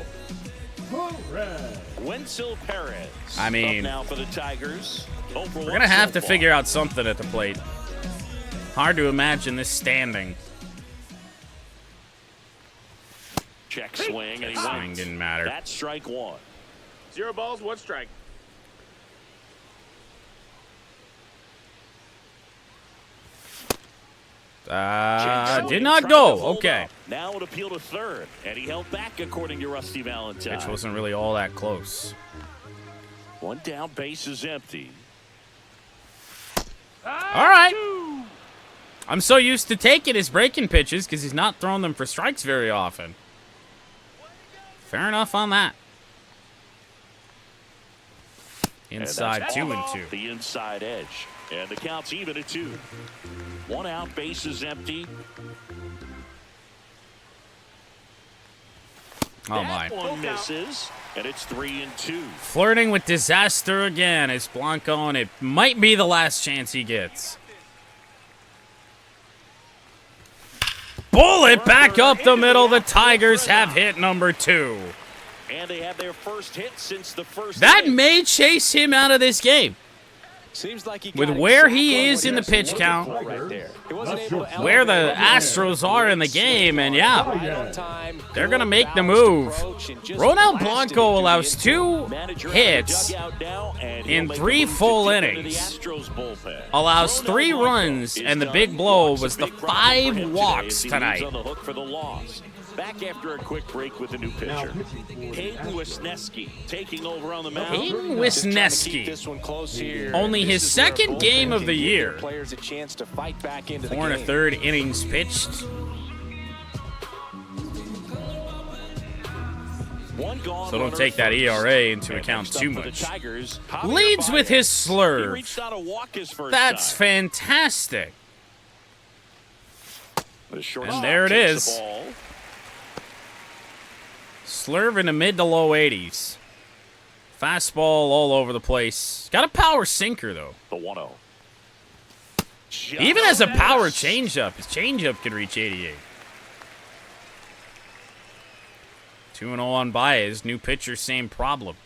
S3: I mean, we're going to have to figure out something at the plate. Hard to imagine this standing.
S1: Check swing, and he
S3: Swing didn't matter.
S1: That's strike 1.
S4: 0 balls, 1 strike.
S3: Did not go. Okay.
S1: Now an appeal to third, and he held back according to Rusty Valentine.
S3: Pitch wasn't really all that close.
S1: 1 down, base is empty.
S3: All right. I'm so used to taking his breaking pitches because he's not throwing them for strikes very often. Fair enough on that. Inside 2-2.
S1: The inside edge. And the count's even at 2. 1 out, base is empty.
S3: Oh my.
S1: That one misses, and it's 3-2.
S3: Flirting with disaster again is Blanco, and it might be the last chance he gets. Bullet back up the middle. The Tigers have hit number 2.
S1: And they have their first hit since the first
S3: That
S1: inning.
S3: may chase him out of this game.
S5: Seems like he
S3: With
S5: got
S3: where
S5: exactly
S3: he is
S5: what
S3: in the
S5: was
S3: pitch
S5: looking
S3: count,
S5: for right there. He wasn't able to
S3: where the
S5: elevate
S3: Astros are in the game, and yeah,
S5: right on time,
S3: they're going to
S5: cool,
S3: make the
S5: balanced
S3: move.
S5: approach, and just
S3: Ronald
S5: blasted
S3: Blanco
S5: into
S3: allows
S5: the
S3: 2
S1: Manager
S3: hits,
S1: dugout now, and he'll
S3: in
S1: make
S3: 3
S1: a move to
S3: full
S1: dip into the
S3: innings.
S1: Astros bullpen.
S3: allows 3
S1: Ronald
S3: runs,
S1: Blanco
S3: and the
S1: is
S3: big
S1: done.
S3: blow
S1: Walks a
S3: was the
S1: big problem for
S3: 5
S1: him
S3: walks
S1: today as he
S3: tonight.
S1: leaves on the hook for the loss. Back after a quick break with a new pitcher. Hayden Wisniewski taking over on the mound.
S3: Hayden
S5: Just trying to keep
S3: Wisniewski,
S5: this one close here.
S3: only
S5: This
S3: his
S5: is where a
S3: second
S5: bullpen
S3: game of
S5: can
S3: the
S5: give
S3: year.
S5: their players a chance to fight back into the
S3: 4
S5: game.1/3
S3: innings pitched.
S1: One gone
S3: So don't
S1: runner
S3: take that
S1: first.
S3: ERA into
S1: And
S3: account
S1: next up
S3: too
S1: for the
S3: much.
S1: Tigers, Javier
S3: Leads with his
S1: Baez. He
S3: slurve.
S1: reached out a walk his first
S3: That's
S1: time.
S3: fantastic.
S1: The shortstop
S3: And there it
S1: takes the
S3: is.
S1: ball.
S3: Slurve in the mid to low 80s. Fastball all over the place. Got a power sinker, though.
S1: The 1-0.
S3: He even has a power changeup. His changeup can reach 88. 2-0 on Baez. New pitcher, same problem.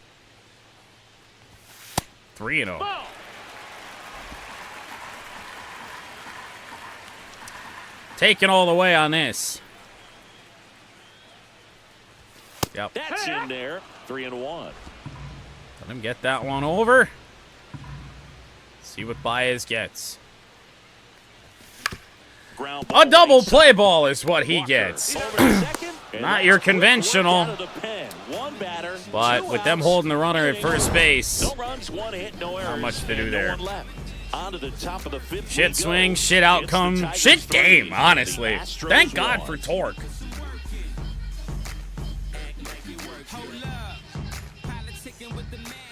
S3: 3-0. Taking all the way on this. Yep.
S1: That's in there. 3-1.
S3: Let him get that one over. See what Baez gets.
S1: Ground ball
S3: A double
S1: right
S3: play ball is what he gets.
S1: side. Over to second, and
S3: Not
S1: that's
S3: your
S1: quick work
S3: conventional.
S1: out of the pen. One batter,
S3: But
S1: 2
S3: with them
S1: outs,
S3: holding the runner at first base,
S1: no runs, 1 hit, no errors.
S3: much to do
S1: and
S3: there.
S1: No one left. On to the top of the 5th.
S3: shit
S1: we go.
S3: swing, shit
S1: It's the
S3: outcome,
S1: Tigers
S3: shit
S1: 3,
S3: game, honestly.
S1: the Astros
S3: Thank God
S1: 1.
S3: for torque.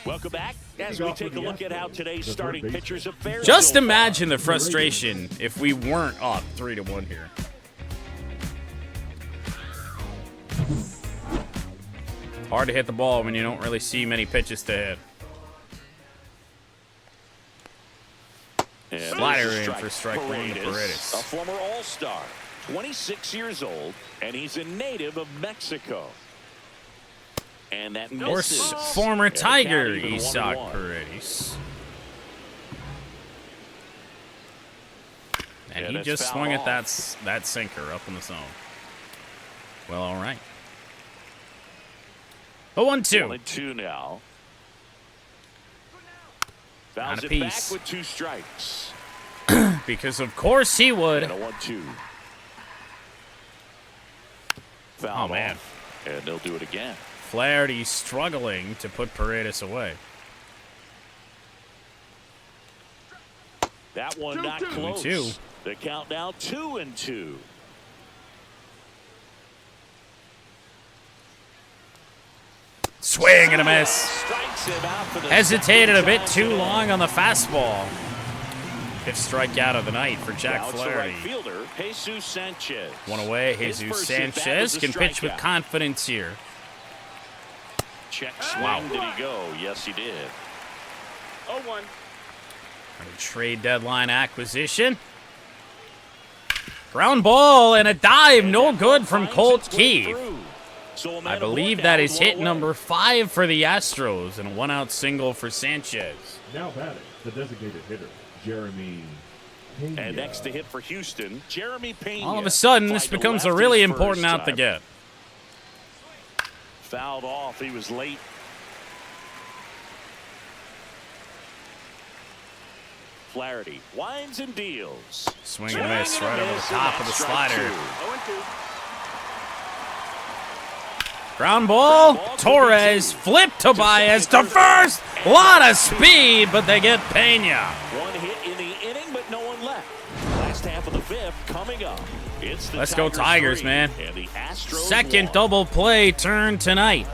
S1: Welcome back as we take a look at how today's starting pitchers have fared.
S3: Just
S1: so
S3: imagine the frustration if we weren't up 3-1 here. Hard to hit the ball when you don't really see many pitches to hit.
S1: And
S3: Slider
S1: there's a
S3: in for strike 1 to Paredes.
S1: a former All-Star, 26 years old, and he's a native of Mexico. And that
S3: Of course,
S1: misses.
S3: former
S1: And the
S3: Tiger,
S1: count even
S3: Isaac
S1: 1-1.
S3: Paredes. And
S1: And
S3: he
S1: it's
S3: just
S1: fouled
S3: swung at
S1: off.
S3: that sinker up in the zone. Well, all right. The 1-2.
S1: 1-2 now.
S3: Not
S1: Fouls
S3: a
S1: it
S3: piece.
S1: back with 2 strikes.
S3: Because of course he would.
S1: And a 1-2. Foul
S3: Oh, man.
S1: off. And they'll do it again.
S3: Flaherty struggling to put Paredes away.
S1: That one not close.
S3: 2-2.
S1: The count now 2-2.
S3: Swing and a miss.
S1: Strikes him out for the
S3: Hesitated a
S1: second
S3: bit
S1: time
S3: too
S1: today.
S3: long on the fastball. Fifth strikeout of the night for Jack
S1: Now it's the
S3: Flaherty.
S1: right fielder, Jesus Sanchez.
S3: One away.
S1: His
S3: Jesus
S1: first at-bat
S3: Sanchez
S1: was a
S3: can pitch with
S1: strikeout.
S3: confidence here.
S1: Check swing.
S3: Wow.
S1: Did he go? Yes, he did.
S4: 0-1.
S3: A trade deadline acquisition. Ground ball and a dive, no good from Colt Keith. I believe that is hit number 5 for the Astros and a one-out single for Sanchez.
S6: Now batting, the designated hitter, Jeremy Pena.
S1: And next to hit for Houston, Jeremy Pena.
S3: All of a sudden, this
S1: Fly to
S3: becomes a
S1: left
S3: really
S1: his
S3: important
S1: first
S3: out to
S1: time.
S3: get.
S1: Fouled off. He was late. Flaherty winds and deals.
S3: Swing and a miss right over the top of the slider.
S4: 0-2.
S3: Ground ball. Torres flipped Tobias to first. Lot of speed, but they get Pena.
S1: One hit in the inning, but no one left. Last half of the fifth coming up. It's the
S3: Let's go Tigers,
S1: 3,
S3: man.
S1: And the Astros
S3: Second
S1: won.
S3: double play turn tonight.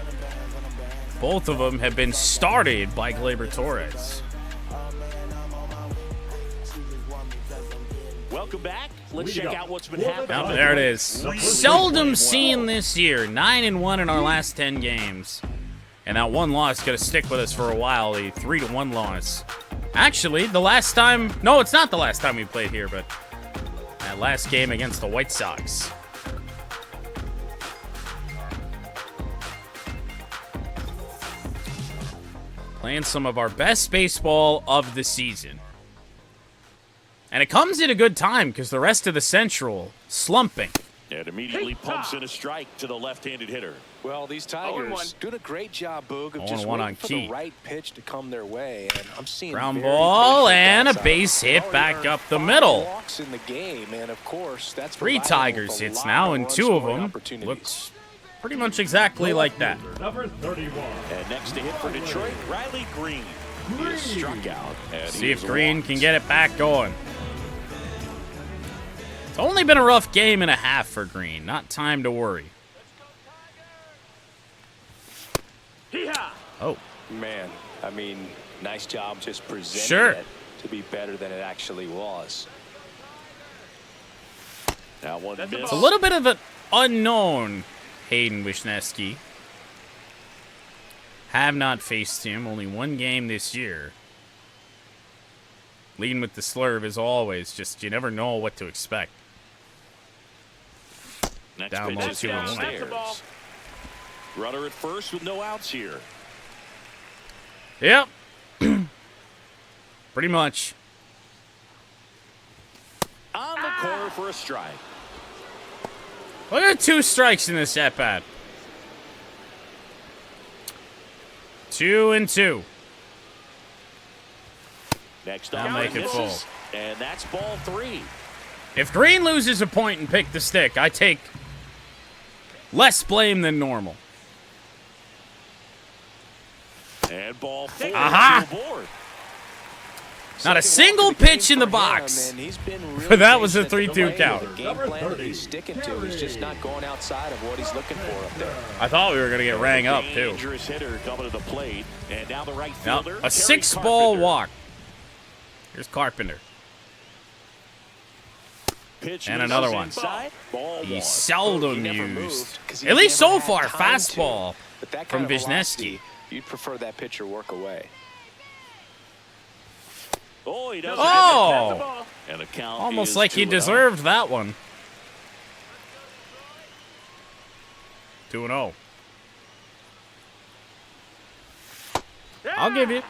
S3: Both of them have been started by Gleyber Torres.
S1: Welcome back. Let's
S6: We
S1: check
S6: got
S1: out what's been
S6: one
S1: happening.
S3: Now, there it is. Seldom seen
S1: this.
S3: this year. 9-1 in our last 10 games. And that one loss is going to stick with us for a while. A 3-1 loss. Actually, the last time... No, it's not the last time we played here, but... that last game against the White Sox. Playing some of our best baseball of the season. And it comes at a good time because the rest of the Central slumping.
S1: And immediately pumps in a strike to the left-handed hitter.
S5: Well, these
S4: 0-1.
S5: Tigers doing a great job, Boog, of just
S3: 0-1
S5: waiting
S3: on
S5: for
S3: Key.
S5: the right pitch to come their way. And I'm seeing
S3: Ground
S5: very
S3: ball
S5: patient
S3: and a
S5: bats out
S3: base
S5: there.
S3: hit
S5: Already
S3: back
S5: earned
S3: up the
S5: 5
S3: middle.
S5: walks in the game, and of course, that's
S3: 3
S5: providing them
S3: Tigers
S5: with a
S3: hits
S5: lot
S3: now, and 2 of
S5: run-scoring
S3: them
S5: opportunities.
S3: looked pretty much exactly like that.
S6: Number 31.
S1: And next to hit for Detroit, Riley Green. He is struck out. And
S3: See
S1: he
S3: if
S1: is
S3: Green
S1: walked.
S3: can get it back going. It's only been a rough game and a half for Green. Not time to worry.
S4: Hee-haw.
S3: Oh,
S5: Man, I mean, nice job just presenting
S3: Sure.
S5: it to be better than it actually was.
S1: That one
S4: That's a
S1: missed.
S3: it's a little bit of an unknown Hayden Wisniewski. Have not faced him. Only one game this year. Leading with the slurve as always. Just you never know what to expect.
S1: Next
S3: Down
S1: pitch
S3: low,
S1: is
S3: 2-1.
S1: downstairs.
S4: That's the ball.
S1: Runner at first with no outs here.
S3: Yep. Pretty much.
S1: On the corner for a strike.
S3: Look at 2 strikes in this at-bat. 2-2.
S1: Next
S3: I'll
S1: up,
S3: make it full.
S1: misses, and that's ball 3.
S3: If Green loses a point and pick the stick, I take less blame than normal.
S1: And ball 4
S3: Aha!
S1: to the board.
S3: Not a
S5: Second
S3: single
S5: walk of the
S3: pitch
S5: game
S3: in the
S5: for
S3: box.
S5: him, and he's been really
S3: But that was a
S5: patient at
S3: 3-2
S5: the plate.
S3: count.
S5: The game plan that he's sticking to is just not going outside of what he's looking for up there.
S3: I thought we were going to get rang up, too.
S1: Dangerous hitter coming to the plate. And now the right
S3: Now,
S1: fielder.
S3: a
S1: Terry
S3: 6-ball
S1: Carpenter.
S3: walk. Here's Carpenter.
S1: Pitch
S3: And
S1: misses
S3: another one.
S1: inside. Ball
S3: He's
S1: 1.
S3: seldom
S5: He never
S3: used.
S5: moved 'cause he
S3: At least so
S5: never had
S3: far,
S5: time to.
S3: fastball
S5: But that
S3: from
S5: kind of velocity,
S3: Wisniewski.
S5: you'd prefer that pitcher work away.
S1: Oh, he doesn't
S3: Oh!
S1: hit it.
S4: That's the ball.
S1: And the count
S3: Almost
S1: is
S3: like he
S1: 2-0.
S3: deserved that one. 2-0. I'll give you.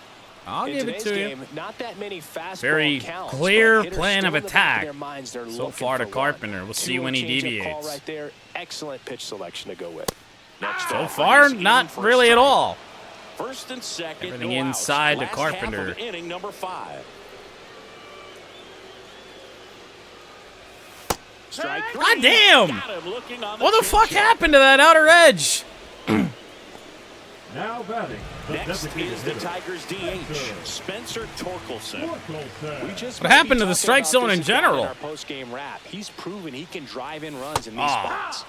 S3: I'll
S5: In
S3: give it
S5: today's
S3: to you.
S5: game, not that many fastball
S3: Very
S5: counts,
S3: clear
S5: but hitters
S3: plan
S5: still
S3: of
S5: in the back
S3: attack
S5: their minds, they're
S3: so
S5: looking
S3: far to
S5: for one.
S3: Carpenter. We'll see
S5: 2-0
S3: when he
S5: changeup
S3: deviates.
S5: Call right there. Excellent pitch selection to go with.
S1: Next
S3: So
S1: off,
S3: far,
S1: he's in
S3: not
S1: for a
S3: really at
S1: strike.
S3: all.
S1: First and second,
S3: Everything
S1: no outs.
S3: inside to
S1: Last half of
S3: Carpenter.
S1: the inning, number 5. Strike 3.
S3: God damn!
S1: Got him looking on
S3: What the fuck
S1: changeup.
S3: happened to that outer edge?
S6: Now batting, the
S1: Next
S6: designated
S1: is the
S6: hitter,
S1: Tigers DH, Spencer Torkelson.
S3: What happened to the strike zone in general?
S5: Our post-game wrap. He's proven he can drive in runs in these
S3: Ah.
S5: spots.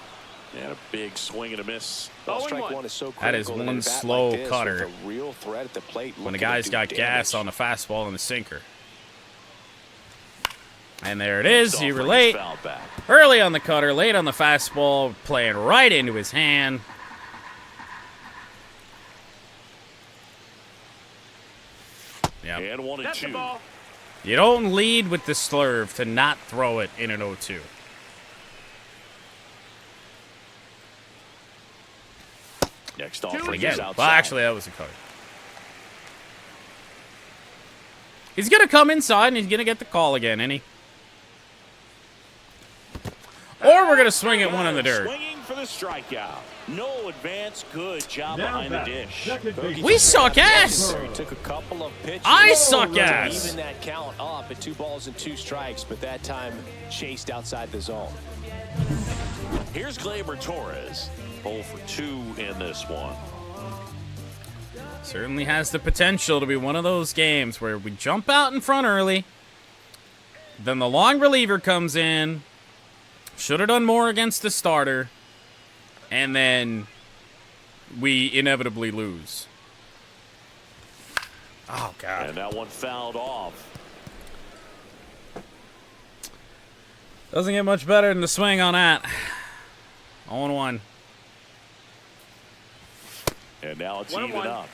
S1: And a big swing and a miss.
S5: Well,
S4: 0-1.
S5: strike one is so
S3: That is
S5: critical in
S3: one
S5: a bat
S3: slow
S5: like this
S3: cutter.
S5: with a real threat at the plate
S3: When the
S5: looking to
S3: guy's
S5: do
S3: got gas
S5: damage.
S3: on the fastball and the sinker. And there it is. You were late.
S1: Foul back.
S3: Early on the cutter, late on the fastball, playing right into his hand. Yep.
S1: And 1 and
S4: That's the
S1: 2.
S4: ball.
S3: You don't lead with the slurve to not throw it in an 0-2.
S1: Next offering
S3: Again.
S1: is outside.
S3: Well, actually, that was a cutter. He's going to come inside and he's going to get the call again, isn't he? Or we're going to swing at one in the dirt.
S1: Swinging for the strikeout. No advance. Good job
S6: Now
S1: behind the
S6: batting,
S1: dish.
S6: second base.
S3: We suck ass.
S5: He took a couple of pitches.
S3: I suck
S5: to
S3: ass.
S5: Even that count up at 2 balls and 2 strikes, but that time chased outside the zone.
S1: Here's Gleyber Torres. 0 for 2 in this one.
S3: Certainly has the potential to be one of those games where we jump out in front early. Then the long reliever comes in. Should have done more against the starter. And then we inevitably lose. Oh, God.
S1: And that one fouled off.
S3: Doesn't get much better than the swing on that. 0-1.
S1: And now it's
S4: 1-1.
S1: even up.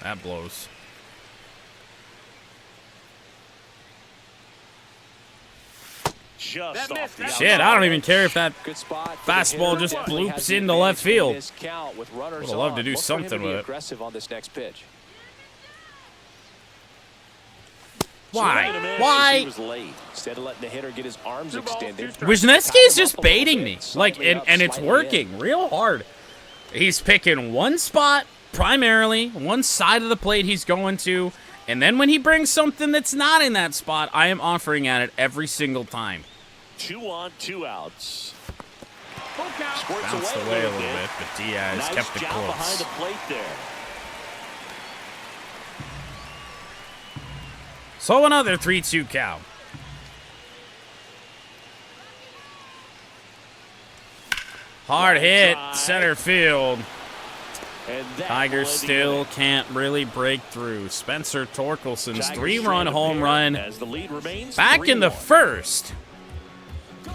S3: That blows.
S1: Just
S4: That
S1: off
S4: missed.
S1: the
S4: That
S3: Shit, I don't even care if that
S5: Good spot.
S3: Fastball just bloops into left field.
S5: Would
S3: Would've loved to do something with it.
S5: Aggressive on this next pitch.
S3: Why?
S1: Swing and a miss as
S3: Why?
S1: He was late.
S5: Instead of letting the hitter get his arms
S4: 2 balls, 2
S5: extended.
S4: strikes.
S3: Wisniewski is just baiting me. Like, and it's working real hard. He's picking one spot, primarily, one side of the plate he's going to, and then when he brings something that's not in that spot, I am offering at it every single time.
S1: 2 on, 2 outs.
S4: Full count.
S1: Squirts
S3: Bounced
S1: away
S3: away
S1: a
S3: a
S1: little
S3: little
S1: bit.
S3: bit, but Diaz
S1: Nice
S3: kept it
S1: job behind the
S3: close.
S1: plate there.
S3: So another 3-2 count. Hard hit, center field.
S1: And that
S3: Tigers
S1: led the
S3: still
S1: inning.
S3: can't really break through. Spencer Torkelson's
S1: Tigers
S3: 3-run
S1: trail
S3: home
S1: the
S3: run
S1: as the lead remains
S3: back in the
S1: 3-1.
S3: first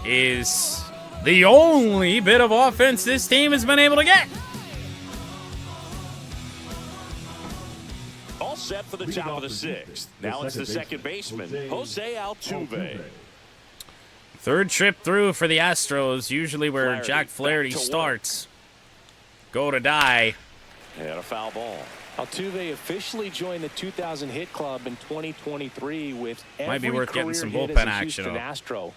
S3: is the only bit of offense this team has been able to get.
S1: All set for the top of the 6th. Now it's the second baseman, Jose Altuve.
S3: Third trip through for the Astros, usually where
S1: Flaherty
S3: Jack Flaherty
S1: back to
S3: starts. Go to die.
S1: And a foul ball.
S5: Altuve officially joined the 2,000 hit club in 2023 with
S3: Might be
S5: every
S3: worth getting
S5: career
S3: some
S5: hit
S3: bullpen
S5: as a
S3: action,
S5: Houston
S3: though.
S5: Astro.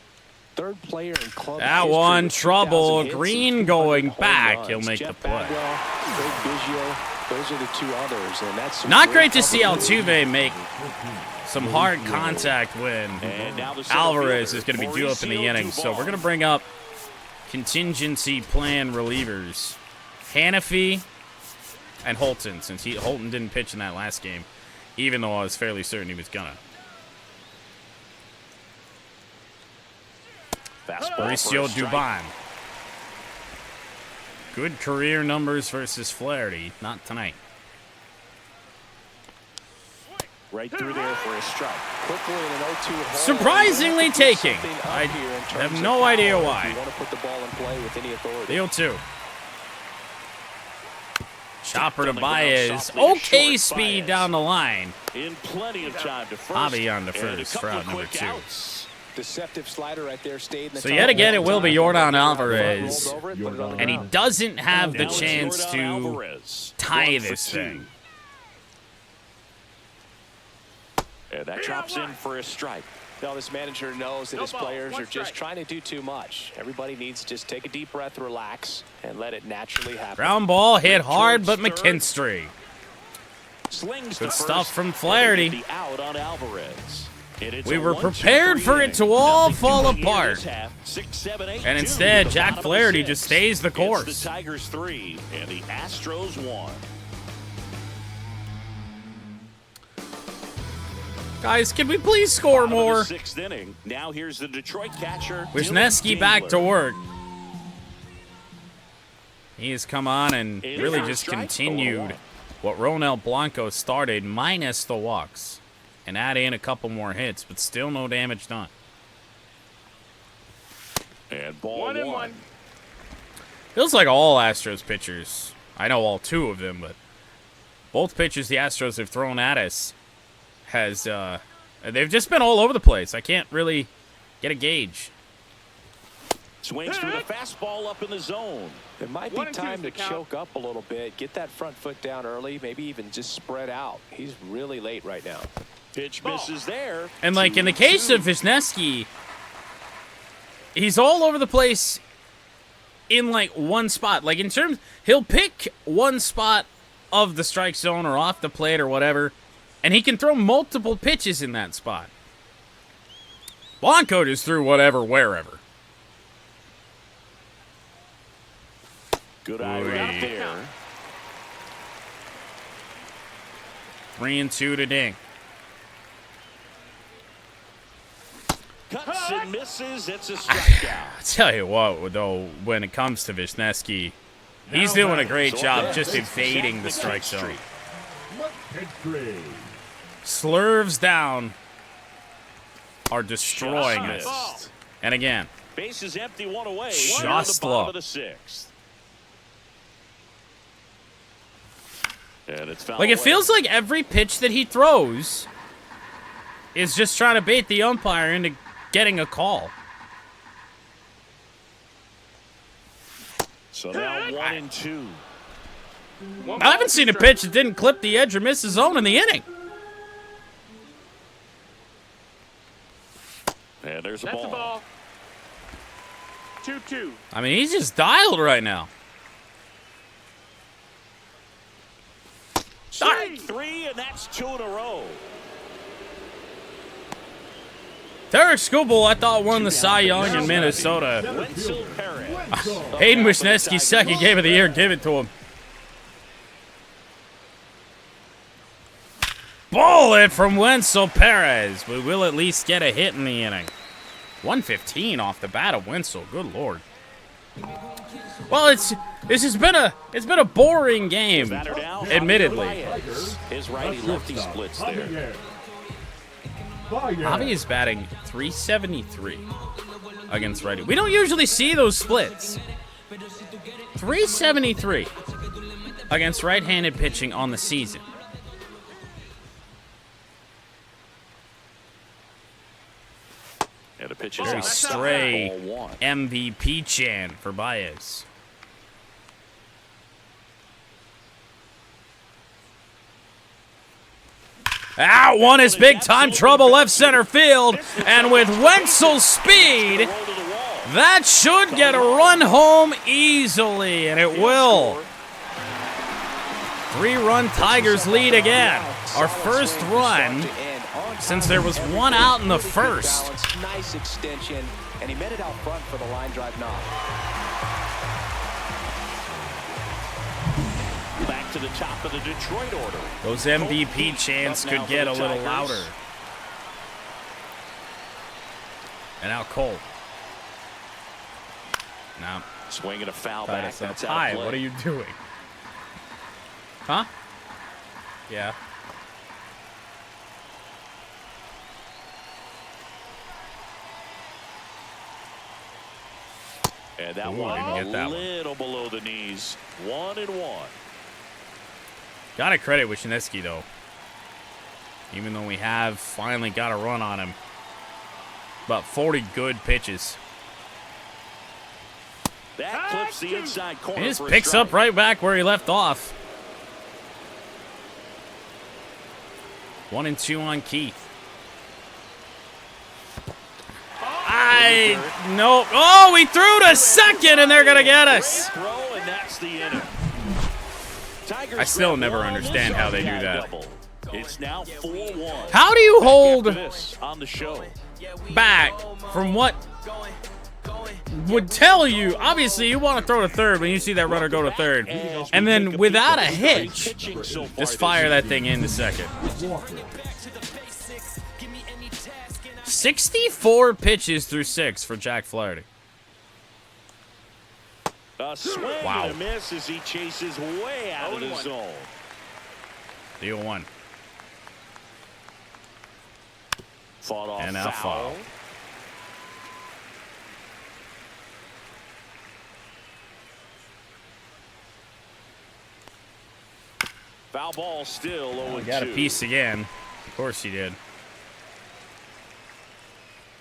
S5: Third player in club
S3: That
S5: history
S3: one,
S5: with 2,000
S3: trouble.
S5: hits
S3: Green
S5: and
S3: going
S5: 200 home
S3: back.
S5: runs.
S3: He'll make
S5: Jeff
S3: the play.
S5: Bagwell, Craig Biggio, those are the 2 others, and that's some
S3: Not great to see
S5: competition.
S3: Altuve make some hard contact when
S1: And now the center
S3: Alvarez
S1: fielder,
S3: is going to be due up in the
S1: Mauricio
S3: inning. So
S1: Duvall.
S3: we're going to bring up contingency plan relievers. Hannafy and Holton, since Holton didn't pitch in that last game, even though I was fairly certain he was going to.
S1: Fastball for a
S3: Mauricio
S1: strike.
S3: Dubon. Good career numbers versus Flaherty. Not tonight.
S1: Right through there for a strike.
S5: Quickly in an 0-2 hole.
S3: Surprisingly
S5: You have to do
S3: taking.
S5: something up
S3: I
S5: here in
S3: have
S5: terms of
S3: no idea
S5: power
S3: why.
S5: if you want to put the ball in play with any authority.
S3: The 0-2. Chopper to
S1: On the ground
S3: Baez.
S1: softly to
S3: Okay
S1: short,
S3: speed
S1: Baez.
S3: down the line.
S1: In plenty of time to first.
S3: Bobby on the
S1: and a
S3: first,
S1: couple
S3: for
S1: of
S3: out number
S1: quick
S3: 2.
S1: outs.
S5: Deceptive slider right there stayed in the
S3: So
S5: top
S3: yet again, it will be
S5: one
S3: Yordan
S5: time.
S3: Alvarez.
S5: Rolled over it, put it on the
S3: And he
S5: ground.
S3: doesn't have the
S1: Now it's
S3: chance
S1: Yordan
S3: to
S1: Alvarez.
S3: tie
S1: 1 for
S3: this
S1: 2.
S3: thing.
S1: And that drops in for a strike.
S5: Now this manager knows that
S4: No
S5: his
S4: ball,
S5: players
S4: 1
S5: are just
S4: strike.
S5: trying to do too much. Everybody needs to just take a deep breath, relax, and let it naturally happen.
S3: Ground ball hit hard, but
S1: Towards third.
S3: McKinstry.
S1: Slings
S3: Good
S1: to
S3: stuff
S1: first,
S3: from
S1: and
S3: Flaherty.
S1: The out on Alvarez.
S3: We were prepared for it to all fall apart. And instead, Jack Flaherty just stays the course.
S1: It's the Tigers 3 and the Astros 1.
S3: Guys, can we please score more?
S1: Sixth inning. Now here's the Detroit catcher.
S3: Wisniewski back to work. He has come on and really just continued what Ronel Blanco started, minus the walks, and add in a couple more hits, but still no damage done.
S1: And ball
S4: 1-1.
S3: Feels like all Astros pitchers, I know all two of them, but both pitchers the Astros have thrown at us has, they've just been all over the place. I can't really get a gauge.
S1: Swings through the fastball up in the zone.
S5: It might be time to choke up a little bit, get that front foot down early, maybe even just spread out. He's really late right now.
S1: Pitch misses there.
S3: And like in the case of Wisniewski, he's all over the place in like one spot. Like in terms, he'll pick one spot of the strike zone or off the plate or whatever, and he can throw multiple pitches in that spot. Blanco just threw whatever, wherever.
S1: Good eye right there.
S3: 3-2 to Ding.
S1: Cuts and misses. It's a strikeout.
S3: I tell you what, though, when it comes to Wisniewski, he's doing a great job just evading the strike zone. Slurves down are destroying us. And again,
S1: base is empty, one away.
S3: Just low.
S1: Of the sixth. And it's foul
S3: like it
S1: away.
S3: feels like every pitch that he throws is just trying to bait the umpire into getting a call.
S1: So now 1-2.
S3: I haven't seen a pitch that didn't clip the edge or miss the zone in the inning.
S1: And there's a
S4: That's the
S1: ball.
S4: ball. 2-2.
S3: I mean, he's just dialed right now.
S1: Strike 3, and that's 2 in a row.
S3: Tarek Skubal, I thought, won the Cy Young in Minnesota.
S1: Wenzel Perez.
S3: Hayden Wisniewski's second game of the year. Give it to him. Bullet from Wenzel Perez. We will at least get a hit in the inning. 115 off the bat of Wenzel. Good Lord. Well, it's been a boring game, admittedly.
S1: His righty-lefty splits there.
S3: Javi is batting .373 against righty. We don't usually see those splits. .373 against right-handed pitching on the season.
S1: And a pitch is
S3: Very
S1: outside.
S3: stray
S1: Ball 1.
S3: MVP chant for Baez. Out one is big-time trouble left center field, and with Wenzel's speed, that should get a run home easily, and it will. 3-run Tigers lead again. Our first run since there was one out in the first.
S5: Nice extension, and he met it out front for the line drive knock.
S1: Back to the top of the Detroit order.
S3: Those MVP chants could get a little louder. And now Cole. Now,
S1: Swinging a foul back. That's out
S3: hi,
S1: of play.
S3: what are you doing? Huh? Yeah.
S1: And that
S3: Ooh,
S1: one
S3: didn't
S1: a
S3: get that one.
S1: little below the knees. 1-1.
S3: Gotta credit Wisniewski, though. Even though we have finally got a run on him. About 40 good pitches.
S1: That clips the inside corner.
S3: He just
S1: for a
S3: picks
S1: strike.
S3: up right back where he left off. 1-2 on Keith. Nope. Oh, we threw to second, and they're going to get us.
S1: Throw, and that's the inning. Tigers
S3: I still
S1: grab
S3: never
S1: one on
S3: understand
S1: this
S3: how they do
S1: RBI
S3: that.
S1: double. It's now 4-1.
S3: How do you hold
S1: This on the show.
S3: back from what would tell you? Obviously, you want to throw to third when you see that runner go to third. And then without a hitch, just fire that thing into second. 64 pitches through 6 for Jack Flaherty.
S1: A swing
S3: Wow.
S1: and a miss as he chases way out of the zone.
S3: The 0-1.
S1: Fought off
S3: And now
S1: foul. Foul ball still 0-2.
S3: Got a piece again. Of course he did.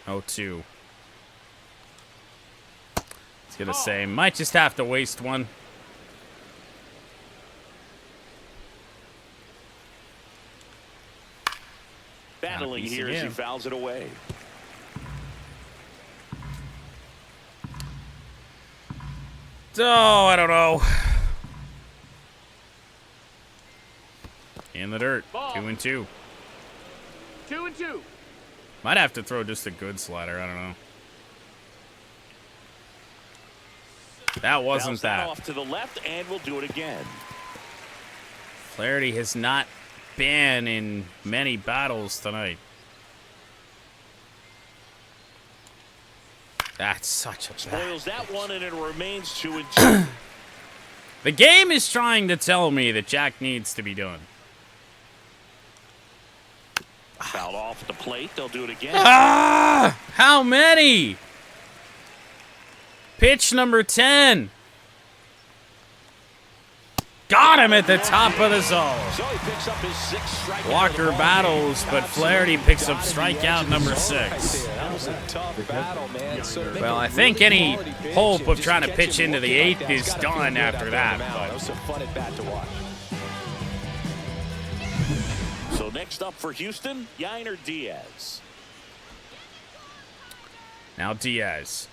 S3: 0-2. It's gonna say might just have to waste one.
S1: Battling
S3: piece
S1: here as he
S3: again.
S1: fouls it away.
S3: Oh, I don't know. In the dirt.
S4: Ball.
S3: 2-2.
S4: 2-2.
S3: Might have to throw just a good slider. I don't know. That wasn't
S1: Fouls that
S3: that.
S1: off to the left, and we'll do it again.
S3: Flaherty has not been in many battles tonight. That's such a bad.
S1: Spoils that one, and it remains 2-2.
S3: The game is trying to tell me that Jack needs to be done.
S1: Fouled off the plate. They'll do it again.
S3: Ah! How many? Pitch number 10. Got him at the top of the zone.
S1: So he picks up his 6th strikeout.
S3: Walker battles, but Flaherty picks up strikeout number 6.
S5: That was a tough battle, man. So to make
S3: Well,
S5: a
S3: I think
S5: really
S3: any
S5: quality pitch
S3: hope
S5: and
S3: of
S5: just
S3: trying to
S5: catch
S3: pitch
S5: him
S3: into the
S5: looking like
S3: 8th
S5: that,
S3: is
S5: it's gotta feel
S3: done
S5: good
S3: after
S5: out
S3: that.
S5: there on the mound.
S3: But
S5: That was a fun at bat to watch.
S1: So next up for Houston, Yainer Diaz.
S3: now Diaz.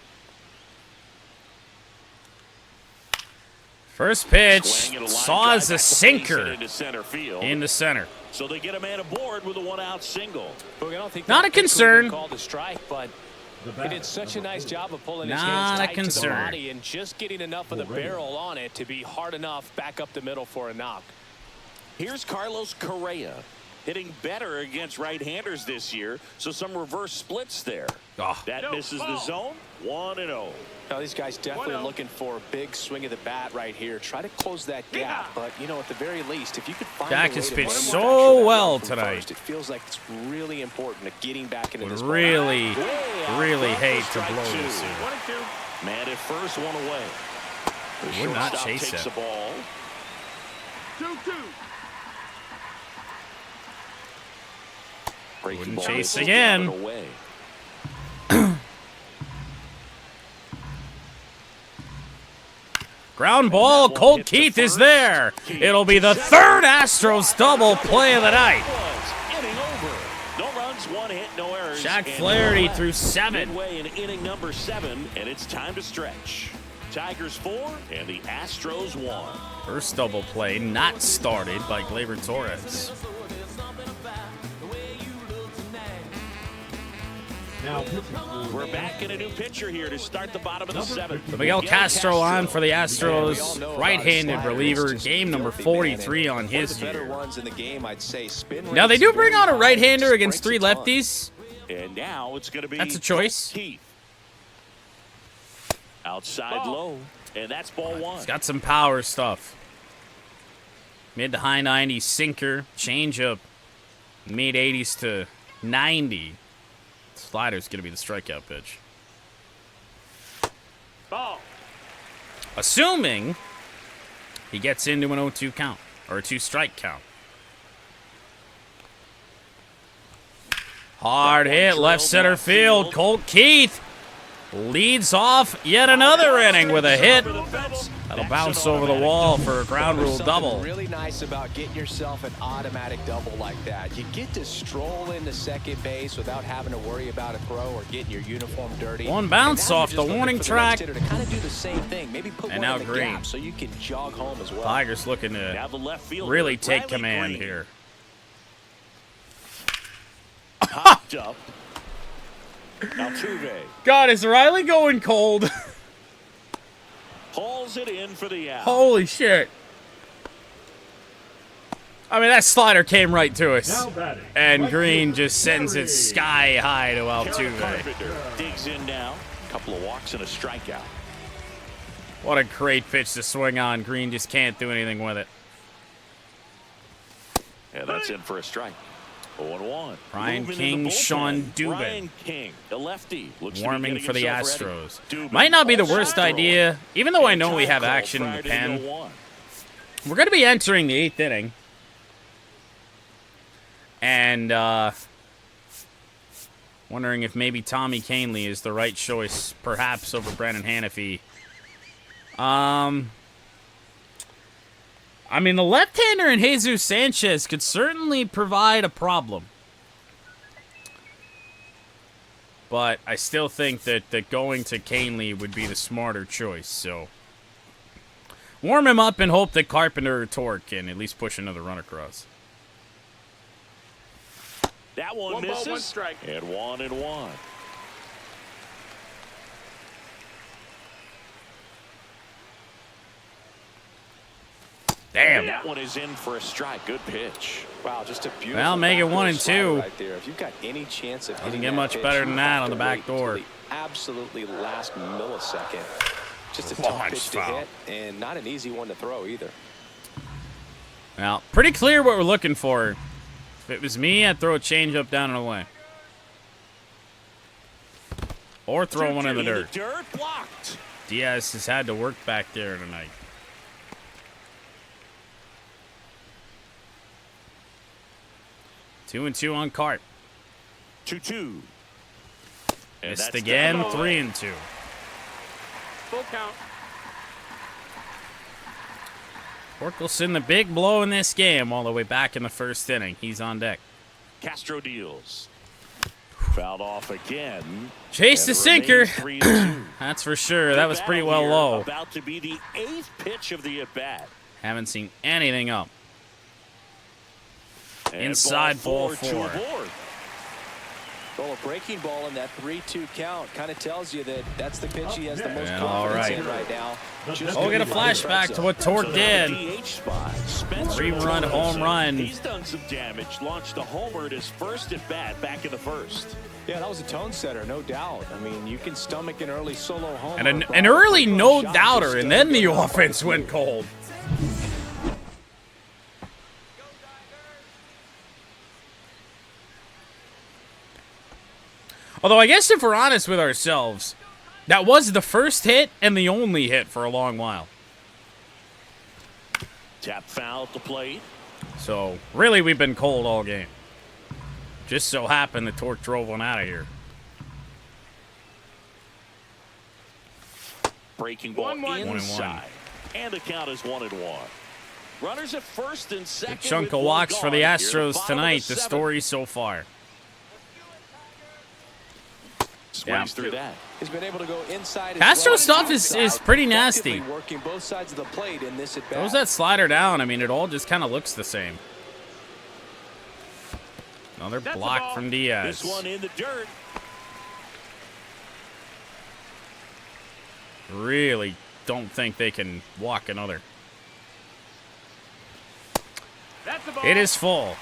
S3: First pitch
S1: Swing and a line
S3: saws
S1: drive
S3: a
S1: back to base
S3: sinker
S1: and into center field.
S3: in the center.
S1: So they get a man aboard with a 1-out single.
S5: Look, I don't think
S3: Not
S5: that
S3: a
S5: pitch would've
S3: concern.
S5: been called a strike, but he did such a nice job of pulling his
S3: Not
S5: hands
S3: a
S5: tight to the
S3: concern.
S5: body and just getting enough of the barrel on it to be hard enough back up the middle for a knock.
S1: Here's Carlos Correa, hitting better against right-handers this year, so some reverse splits there.
S3: Oh.
S1: That misses the zone, 1-0.
S5: Now, these guys definitely
S4: 1-0.
S5: looking for a big swing of the bat right here. Try to close that gap, but, you know, at the very least, if you could find
S3: Jack
S5: a way
S3: has
S5: to
S3: pitched
S5: manufacture
S3: so
S5: that
S3: well
S5: run from
S3: tonight.
S5: first, it feels like it's really important to getting back into
S3: Would
S5: this
S3: really,
S1: Way out
S3: really
S1: front
S3: hate
S1: for
S3: to
S1: strike
S3: blow
S1: 2.
S3: this here.
S4: 1-2.
S1: Man at first, one away. The
S3: Would not
S1: shortstop
S3: chase
S1: takes
S3: it.
S1: the ball.
S4: 2-2.
S1: Breaking
S3: Wouldn't
S1: ball
S3: chase
S1: misses,
S3: again.
S1: down and away.
S3: Ground ball. Colt Keith is there. It'll be the third Astros double play of the night.
S1: Inning over. No runs, 1 hit, no errors.
S3: Jack
S1: And
S3: Flaherty through 7.
S1: midway in inning number 7, and it's time to stretch. Tigers 4 and the Astros 1.
S3: First double play not started by Gleyber Torres.
S6: Now pitching for
S1: We're back in a new pitcher here to start the bottom of the 7th.
S3: Miguel Castro on for the Astros. Right-handed reliever. Game number 43 on his year. Now they do bring on a right-hander against 3 lefties.
S1: And now it's going to be
S3: That's a choice.
S1: Keith. Outside low, and that's ball 1.
S3: He's got some power stuff. Mid to high 90s sinker, changeup, mid 80s to 90. Slider's going to be the strikeout pitch.
S4: Ball.
S3: Assuming he gets into an 0-2 count or a 2-strike count. Hard hit, left center field. Colt Keith leads off yet another inning with a hit. That'll bounce over the wall for a ground rule double.
S5: Really nice about getting yourself an automatic double like that. You get to stroll into second base without having to worry about a throw or getting your uniform dirty.
S3: One bounce
S5: And now
S3: off
S5: you're
S3: the
S5: just
S3: warning
S5: looking for the next
S3: track.
S5: hitter to kind of do the same thing. Maybe put
S3: And
S5: one
S3: now
S5: in the
S3: Green.
S5: gap so you can jog home as well.
S3: Tigers looking to
S1: Now the left fielder,
S3: really take
S1: Riley
S3: command
S1: Green.
S3: here.
S1: picked up. Altuve
S3: God, is Riley going cold?
S1: hauls it in for the out.
S3: Holy shit. I mean, that slider came right to us.
S6: Now batting.
S3: And
S6: Right
S3: Green
S6: field,
S3: just sends it
S6: Flaherty.
S3: sky high to Altuve.
S1: Carpenter digs in now. Couple of walks and a strikeout.
S3: What a great pitch to swing on. Green just can't do anything with it.
S1: Yeah, that's in for a strike. 0-1.
S3: Brian
S1: Movement in
S3: King,
S1: the bullpen.
S3: Sean Dubin.
S1: Brian King, the lefty, looks
S3: Warming
S1: to be
S3: for the
S1: getting himself
S3: Astros.
S1: ready. Dubin
S3: Might not be the worst
S1: also
S3: idea, even though I
S1: throwing.
S3: know we have
S1: Time call
S3: action in the
S1: Friday,
S3: pen.
S1: 0-1.
S3: We're going to be entering the 8th inning. And, wondering if maybe Tommy Kahnle is the right choice, perhaps over Brennan Hannafy. I mean, the left-hander in Jesus Sanchez could certainly provide a problem. But I still think that going to Kahnle would be the smarter choice, so... Warm him up and hope that Carpenter or Torque can at least push another run across.
S1: That one
S4: One ball,
S1: misses.
S4: one strike.
S1: And 1-1.
S3: Damn.
S1: That one is in for a strike. Good pitch.
S5: Wow, just a beautiful.
S3: Well, make it
S5: backdoor
S3: 1 and
S5: slider
S3: 2.
S5: right there. If you've got any chance of
S3: Doesn't
S5: hitting
S3: get
S5: that
S3: much
S5: pitch,
S3: better than
S5: you
S3: that
S5: have
S3: on
S5: to
S3: the back
S5: wait
S3: door.
S5: till the absolutely last millisecond. Just a
S3: Launch
S5: tough pitch to
S3: foul.
S5: hit, and not an easy one to throw either.
S3: Well, pretty clear what we're looking for. If it was me, I'd throw a changeup down and away. Or throw one in the dirt.
S1: Dirt blocked.
S3: Diaz has had to work back there tonight. Two and two on Cart.
S1: 2-2. And
S3: Missed
S1: that's
S3: again,
S1: down.
S3: 3 and 2.
S4: Full count.
S3: Torkelson, the big blow in this game, all the way back in the first inning. He's on deck.
S1: Castro deals. Fouled off again.
S3: Chase the
S1: And it
S3: sinker.
S1: remains 3-2.
S3: That's for sure. That was pretty well
S1: Battle
S3: low.
S1: here, About to be the 8th pitch of the at-bat.
S3: Haven't seen anything up.
S1: And
S3: Inside ball
S1: to
S3: four.
S1: aboard.
S5: Well, a breaking ball in that 3-2 count kind of tells you that that's the pitch he has the most
S3: Yeah,
S5: confidence
S3: all right.
S5: in right now.
S3: Oh, get a flashback to what Torque did.
S1: DH spot. Spencer
S3: 3-run home run.
S1: He's done some damage. Launched a homer at his first at bat back in the first.
S5: Yeah, that was a tone setter, no doubt. I mean, you can stomach an early solo homer.
S3: And
S5: but
S3: an early
S5: a
S3: no
S5: shot
S3: doubter,
S5: just
S3: and then the
S5: doesn't
S3: offense went cold. Although I guess if we're honest with ourselves, that was the first hit and the only hit for a long while.
S1: Tap foul at the plate.
S3: So really, we've been cold all game. Just so happened the Torque drove one out of here.
S1: Breaking ball
S4: 1-1.
S1: inside. And the count is 1-1. Runners at first and
S3: A
S1: second.
S3: chunk
S1: with
S3: of
S1: one
S3: walks for the
S1: gone here.
S3: Astros
S1: Bottom of
S3: tonight. The
S1: 7th.
S3: story so far.
S1: Swings through that.
S5: He's been able to go inside. as
S3: Astro
S5: well as
S3: stuff is
S5: outside,
S3: pretty nasty.
S5: effectively working both sides of the plate in this at bat.
S3: Throws that slider down. I mean, it all just kind of looks the same. Another
S4: That's a
S3: block
S4: ball.
S3: from Diaz.
S1: This one in the dirt.
S3: Really don't think they can walk another.
S4: That's the ball.
S3: It is full.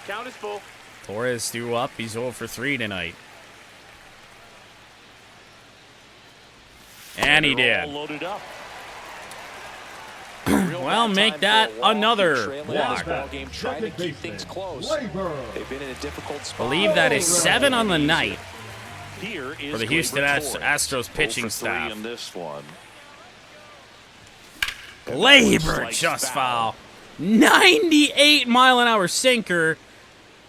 S4: Count is full.
S3: Torres due up. He's 0 for 3 tonight. And he
S1: They're all
S3: did.
S1: loaded up.
S3: Well, make that another
S5: walk.
S3: walk.
S5: Game trying to keep things close. They've been in a difficult spot.
S3: Believe that is 7 on the night
S1: Here is
S3: for the Houston
S1: Gleyber Torres.
S3: Astros pitching
S1: 0 for 3
S3: staff.
S1: in this one.
S3: Labor
S1: Slice
S3: just
S1: foul.
S3: foul. 98-mile-an-hour sinker,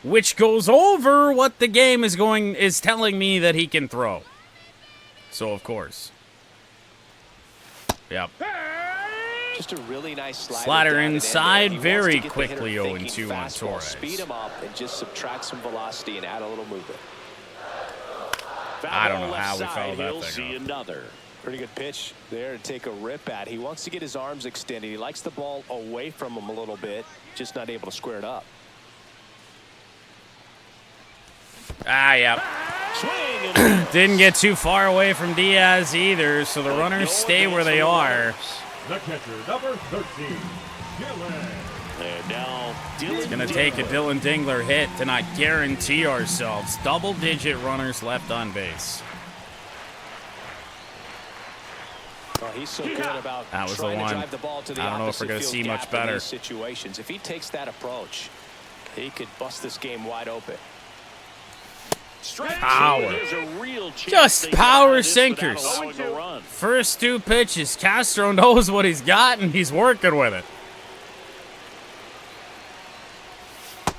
S3: which goes over what the game is telling me that he can throw. So of course. Yep.
S5: Just a really nice
S3: Slider
S5: down and
S3: inside,
S5: in. He wants
S3: very
S5: to get the
S3: quickly
S5: hitter
S3: 0-2
S5: thinking
S3: on
S5: fastball,
S3: Torres.
S5: Speed him up and just subtract some velocity and add a little movement.
S3: I don't know
S1: Foul
S3: how we
S1: left
S3: fouled
S1: side,
S3: that
S1: he'll
S3: thing
S1: see
S3: up.
S1: another.
S5: Pretty good pitch there to take a rip at. He wants to get his arms extended. He likes the ball away from him a little bit, just not able to square it up.
S3: Yeah. Didn't get too far away from Diaz either, so the runners stay where they are.
S6: The catcher, number 13, Dylan.
S1: And now
S3: It's going to take a Dylan Dingler hit to not guarantee ourselves double-digit runners left on base.
S5: Well, he's so good about
S3: That was the
S5: trying to
S3: one.
S5: drive the ball to the
S3: I don't know if we're going to
S5: opposite
S3: see
S5: field
S3: much
S5: gap in
S3: better.
S5: these situations. If he takes that approach, he could bust this game wide open.
S3: Power.
S1: There's a real chance
S3: Just
S1: they get
S3: power
S1: out of this without
S3: sinkers.
S1: allowing a run.
S3: First 2 pitches, Castro knows what he's got, and he's working with it.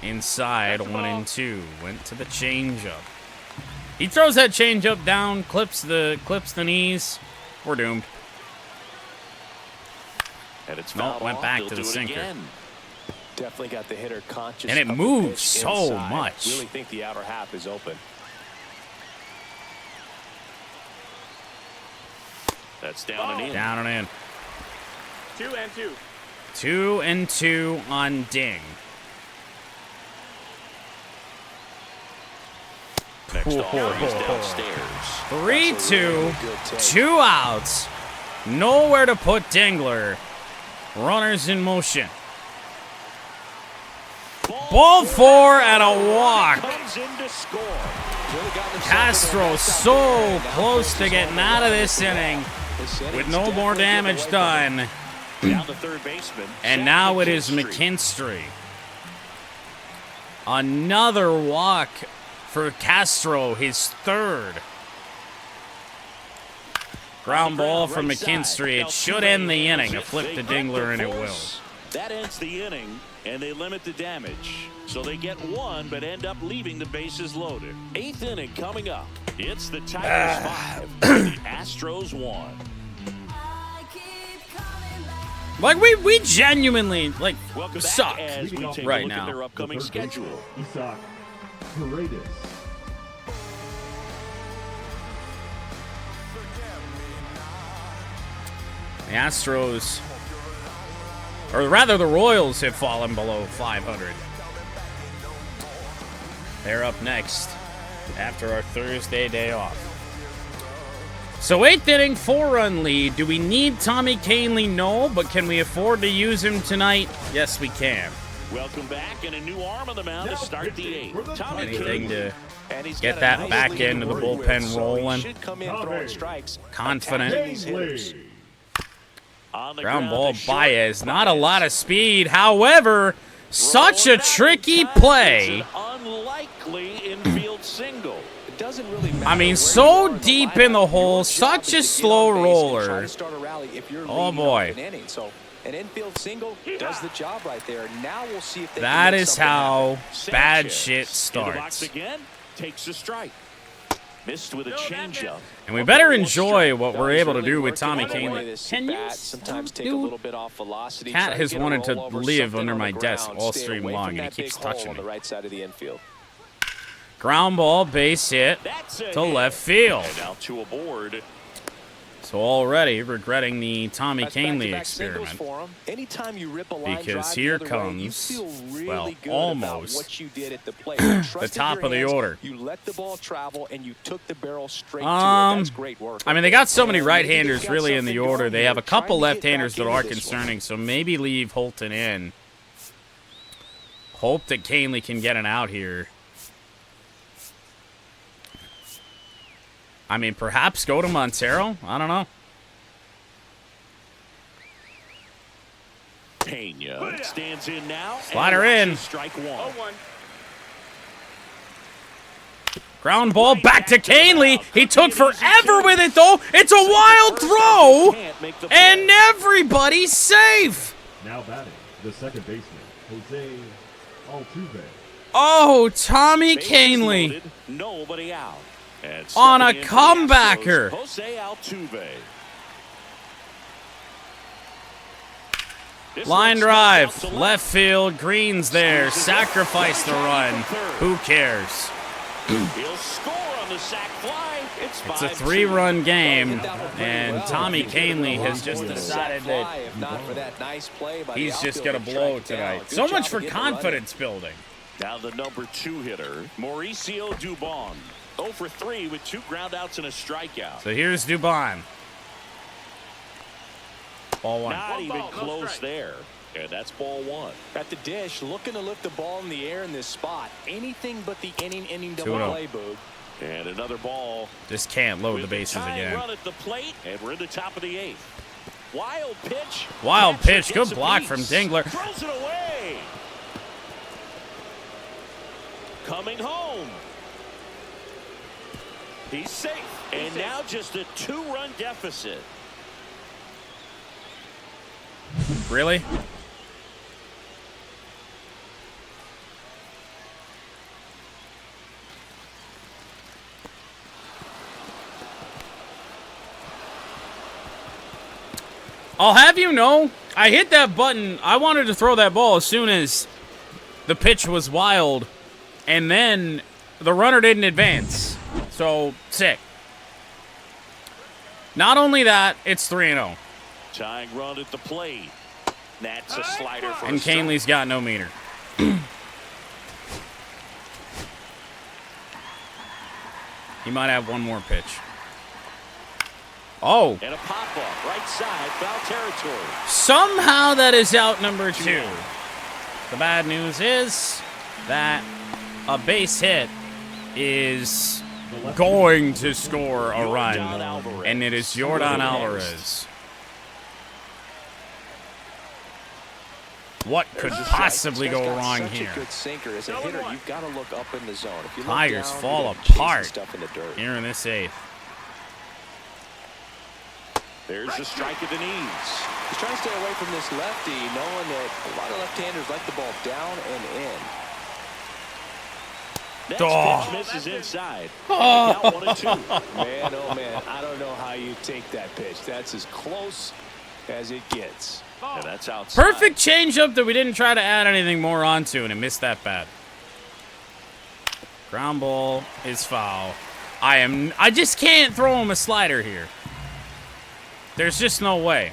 S3: Inside, 1-2. Went to the changeup. He throws that changeup down, clips the knees. We're doomed.
S1: And it's
S3: Nope,
S1: fouled
S3: went
S1: off.
S3: back
S1: He'll
S3: to the
S1: do it
S3: sinker.
S1: again.
S5: Definitely got the hitter conscious.
S3: And it
S5: of the
S3: moves
S5: pitch
S3: so
S5: inside.
S3: much.
S5: Really think the outer half is open.
S1: That's down and in.
S3: Down and in.
S4: 2-2.
S3: 2-2 on Ding.
S1: Next offer, he's downstairs.
S3: 3-2, 2 outs. Nowhere to put Dingler. Runners in motion. Ball 4 and a walk.
S1: Comes in to score.
S3: Castro so close to getting out of this inning with no more damage done.
S1: Down the third baseman.
S3: And now it is McKinstry. Another walk for Castro, his third. Ground ball from McKinstry. It should end the inning. A flip to Dingler, and it will.
S1: That ends the inning, and they limit the damage. So they get one, but end up leaving the bases loaded. 8th inning coming up. It's the Tigers 5, and the Astros 1.
S3: Like, we genuinely, like,
S1: Welcome back
S3: suck
S1: as we take
S3: right
S1: a look
S3: now.
S1: at their upcoming schedule.
S6: Isaac Paredes.
S3: The Astros, or rather the Royals, have fallen below 500. They're up next after our Thursday day off. So 8th inning, 4-run lead. Do we need Tommy Kahnle? No, but can we afford to use him tonight? Yes, we can.
S1: Welcome back, and a new arm on the mound to start the 8th. Tommy
S3: Anything to
S5: And he's
S3: get
S5: got a
S3: that
S5: nice
S3: back
S5: lead
S3: end of the
S5: to work with,
S3: bullpen
S5: so
S3: rolling.
S5: he should come in throwing strikes,
S3: Confident.
S5: attacking these hitters.
S6: Kahnle.
S1: on the
S3: Ground ball
S1: to short.
S3: Baez. Not a lot of speed. However, such a tricky play.
S1: It's an unlikely infield single.
S5: It doesn't really matter
S3: I mean,
S5: where
S3: so
S5: you are
S3: deep in the
S5: lineup.
S3: hole,
S5: Your job
S3: such
S5: is
S3: a
S5: to get
S3: slow
S5: on base and try
S3: roller.
S5: to start a rally if you're
S3: Oh,
S5: leading
S3: boy.
S5: off an inning. So an infield single does the job right there. Now we'll see if they
S3: That
S5: can make
S3: is
S5: something
S3: how
S1: Sanchez
S3: bad shit
S1: in the box
S3: starts.
S1: again, takes a strike. Missed with a changeup.
S3: And we better enjoy what we're
S5: He's
S3: able to
S5: really
S3: do with
S5: working
S3: Tommy
S5: on the way
S3: Kahnle.
S5: this
S3: Can you
S5: bat, sometimes take a
S3: do-
S5: little bit off velocity.
S3: Cat
S5: try to
S3: has
S5: get a
S3: wanted to
S5: rollover,
S3: live
S5: something
S3: under
S5: on
S3: my
S5: the
S3: desk
S5: ground,
S3: all
S5: stay
S3: stream
S5: away
S3: long,
S5: from
S3: and he
S5: that
S3: keeps
S5: big hole
S3: touching
S5: on
S3: me.
S5: the right side of the infield.
S3: Ground ball, base hit
S1: That's a
S3: to
S1: hit.
S3: left field.
S1: And now two aboard.
S3: So already regretting the Tommy
S5: That's
S3: Kahnle
S5: back-to-back singles
S3: experiment.
S5: for him. Anytime you rip a line
S3: Because
S5: drive
S3: here
S5: the other way, you
S3: comes,
S5: feel really
S3: well,
S5: good
S3: almost
S5: about what you did at the plate. You trusted
S3: top
S5: your
S3: of the
S5: hands,
S3: order.
S5: You let the ball travel and you took the barrel straight to it. That's great work.
S3: I mean, they got so many
S5: And maybe they've
S3: right-handers
S5: got
S3: really in the
S5: something
S3: order.
S5: going
S3: They
S5: here,
S3: have a
S5: trying
S3: couple
S5: to get
S3: left-handers
S5: back
S3: that are
S5: into this one.
S3: concerning, so maybe leave Holton in. Hope that Kahnle can get an out here. I mean, perhaps go to Montero? I don't know.
S1: Pena stands in now.
S3: Slider
S1: and
S3: in.
S1: watches strike one.
S4: 0-1.
S3: Ground ball back to Kahnle. He took forever with it, though. It's a wild throw,
S1: Can't make the
S3: and
S1: play.
S3: everybody's safe.
S6: Now batting, the second baseman, Jose Altuve.
S3: Oh, Tommy
S1: Bases
S3: Kahnle.
S1: loaded, nobody out. And
S3: On a
S1: stepping in for the
S3: comebacker.
S1: Astros, Jose Altuve. This
S3: Line
S1: one
S3: drive,
S1: slides out to
S3: left field, Green's there, sacrifice the run. Who cares?
S1: He'll score on the sac fly.
S3: It's a
S1: 5-2.
S3: 3-run game, and Tommy Kahnle has just decided that
S5: If not for that nice play by the
S3: he's just going to
S5: outfielder
S3: blow
S5: tracking down.
S3: tonight.
S5: Good
S3: So much
S5: job
S3: for
S5: of getting the run in.
S3: confidence building.
S1: Now the number 2 hitter, Mauricio Dubon. 0 for 3 with 2 groundouts and a strikeout.
S3: So here's Dubon. Ball 1.
S1: Not even close there. And that's ball 1.
S5: At the dish, looking to lift the ball in the air in this spot. Anything but the inning double
S3: 2-0.
S5: play, Boog.
S1: And another ball.
S3: Just can't load the bases
S1: Tying
S3: again.
S1: run at the plate, and we're in the top of the 8th. Wild pitch.
S3: Wild
S1: Catcher
S3: pitch.
S1: gets
S3: Good
S1: a
S3: block
S1: piece.
S3: from Dingler.
S1: Throws it away. Coming home. He's safe. And now just a 2-run deficit.
S3: Really? I'll have you know, I hit that button. I wanted to throw that ball as soon as the pitch was wild, and then the runner didn't advance. So, sick. Not only that, it's 3-0.
S1: Tying run at the plate. That's a slider for
S3: And
S1: a strike.
S3: Canley's got no meter. He might have one more pitch. Oh.
S1: And a pop-up, right side, foul territory.
S3: Somehow that is out number 2. The bad news is that a base hit is going to score a run, and it is Yordan Alvarez. What could possibly go wrong
S5: Such
S3: here?
S5: a good sinker. As a hitter, you've got to look up in the zone. If you look
S3: Tigers
S5: down,
S3: fall
S5: you're gonna chase
S3: apart
S5: stuff in the dirt.
S3: here in this 8th.
S1: There's the strike of the knees.
S5: He's trying to stay away from this lefty, knowing that a lot of left-handers like the ball down and in.
S1: Next
S3: Oh.
S1: pitch misses inside. Count 1-2.
S5: Man, oh man, I don't know how you take that pitch. That's as close as it gets.
S1: And that's outside.
S3: Perfect changeup that we didn't try to add anything more onto, and it missed that bat. Ground ball is foul. I just can't throw him a slider here. There's just no way.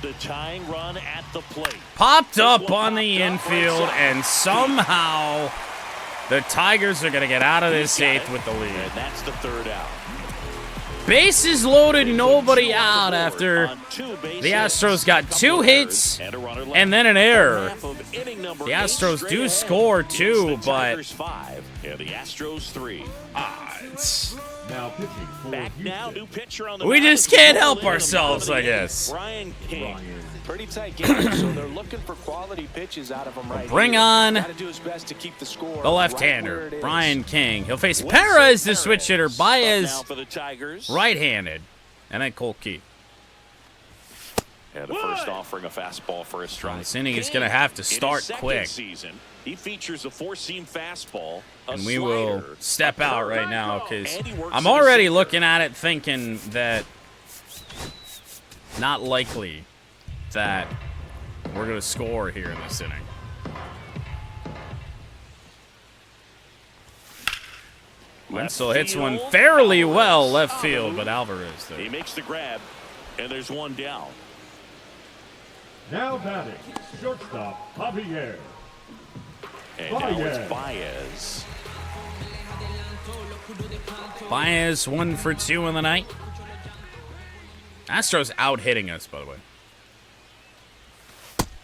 S1: The tying run at the plate.
S3: Popped up on the infield, and somehow the Tigers are going to get out of this 8th with the lead.
S1: And that's the 3rd out.
S3: Bases loaded, nobody out after the Astros got 2 hits and then an error. The Astros do score 2, but
S1: the Astros 3.
S6: Now pitching for
S1: Back now,
S6: Houston.
S1: new pitcher on the
S3: we
S1: mound.
S3: just can't help ourselves, I guess.
S1: Brian King.
S5: Pretty tight game, so they're looking for quality pitches out of him right
S3: Bring
S5: here.
S3: on
S5: Gotta do his best to keep the score
S3: the
S5: right
S3: left-hander,
S5: where it is.
S3: Brian King. He'll face Perez, the switch hitter.
S1: Now
S3: Baez,
S1: for the Tigers.
S3: right-handed. And then Cole Key.
S1: And the first offering a fastball for a strike.
S3: This inning is going to have to start quick.
S1: Season, he features a 4-seam fastball, a
S3: And we will
S1: slider,
S3: step
S1: a
S3: out
S1: curve,
S3: right now because
S1: and he works
S3: I'm
S1: in the
S3: already
S1: sinker.
S3: looking at it thinking that not likely that we're going to score here in this inning. Wenzel hits one fairly well left field, but Alvarez
S1: He
S3: though.
S1: makes the grab, and there's one down.
S6: Now batting, shortstop Javier.
S1: And now it's Baez.
S3: Baez 1 for 2 in the night. Astros out hitting us, by the way.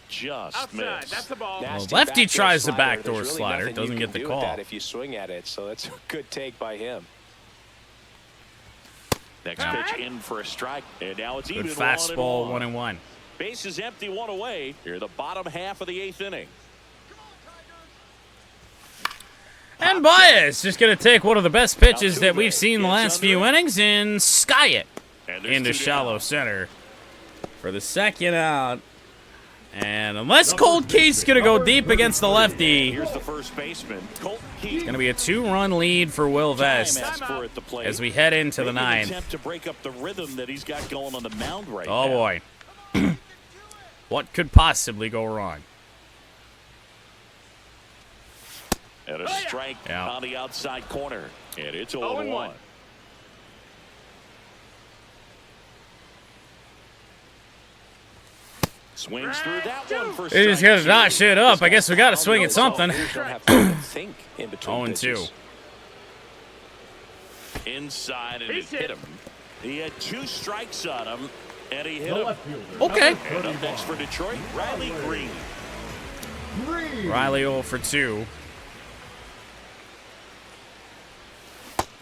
S1: Just
S4: Outside.
S1: missed.
S4: That's the ball.
S5: Nasty
S3: lefty
S5: backdoor
S3: tries the
S5: slider.
S3: backdoor
S5: There's really
S3: slider,
S5: nothing
S3: doesn't
S5: you
S3: get
S5: can
S3: the
S5: do
S3: call.
S5: with that if you swing at it, so that's a good take by him.
S1: Next pitch in for a strike, and now it's
S3: Good
S1: even.
S3: fastball,
S1: 1-1.
S3: 1-1.
S1: Base is empty, 1 away. Here, the bottom half of the 8th inning.
S3: And Baez just going to take one of the best pitches that we've seen the last few innings and sky it
S1: And there's
S3: into
S1: 2
S3: shallow
S1: down.
S3: center for the second out. And unless Colt Keith's going to go deep against the lefty,
S1: Here's the first baseman, Colt Keith.
S3: it's going to be a 2-run lead for Will Vest
S1: Timeouts for at the plate.
S3: as we head into the
S1: Making an
S3: 9th.
S1: attempt to break up the rhythm that he's got going on the mound right
S3: Oh,
S1: now.
S3: boy. What could possibly go wrong?
S1: And a strike
S3: Yeah.
S1: on the outside corner. And it's
S4: 0-1.
S1: 0-1. Swings through that one for
S3: He's
S1: strike
S3: gonna not
S1: two.
S3: shit up. I guess we got to swing at something.
S5: Don't have time to think in between
S3: 0-2.
S5: pitches.
S1: Inside, and
S4: He's
S1: he hit
S4: hit.
S1: him. He had 2 strikes on him, and he hit
S6: The
S1: him.
S6: left fielder.
S3: Okay.
S1: And up next for Detroit, Riley Green.
S3: Riley 0 for 2.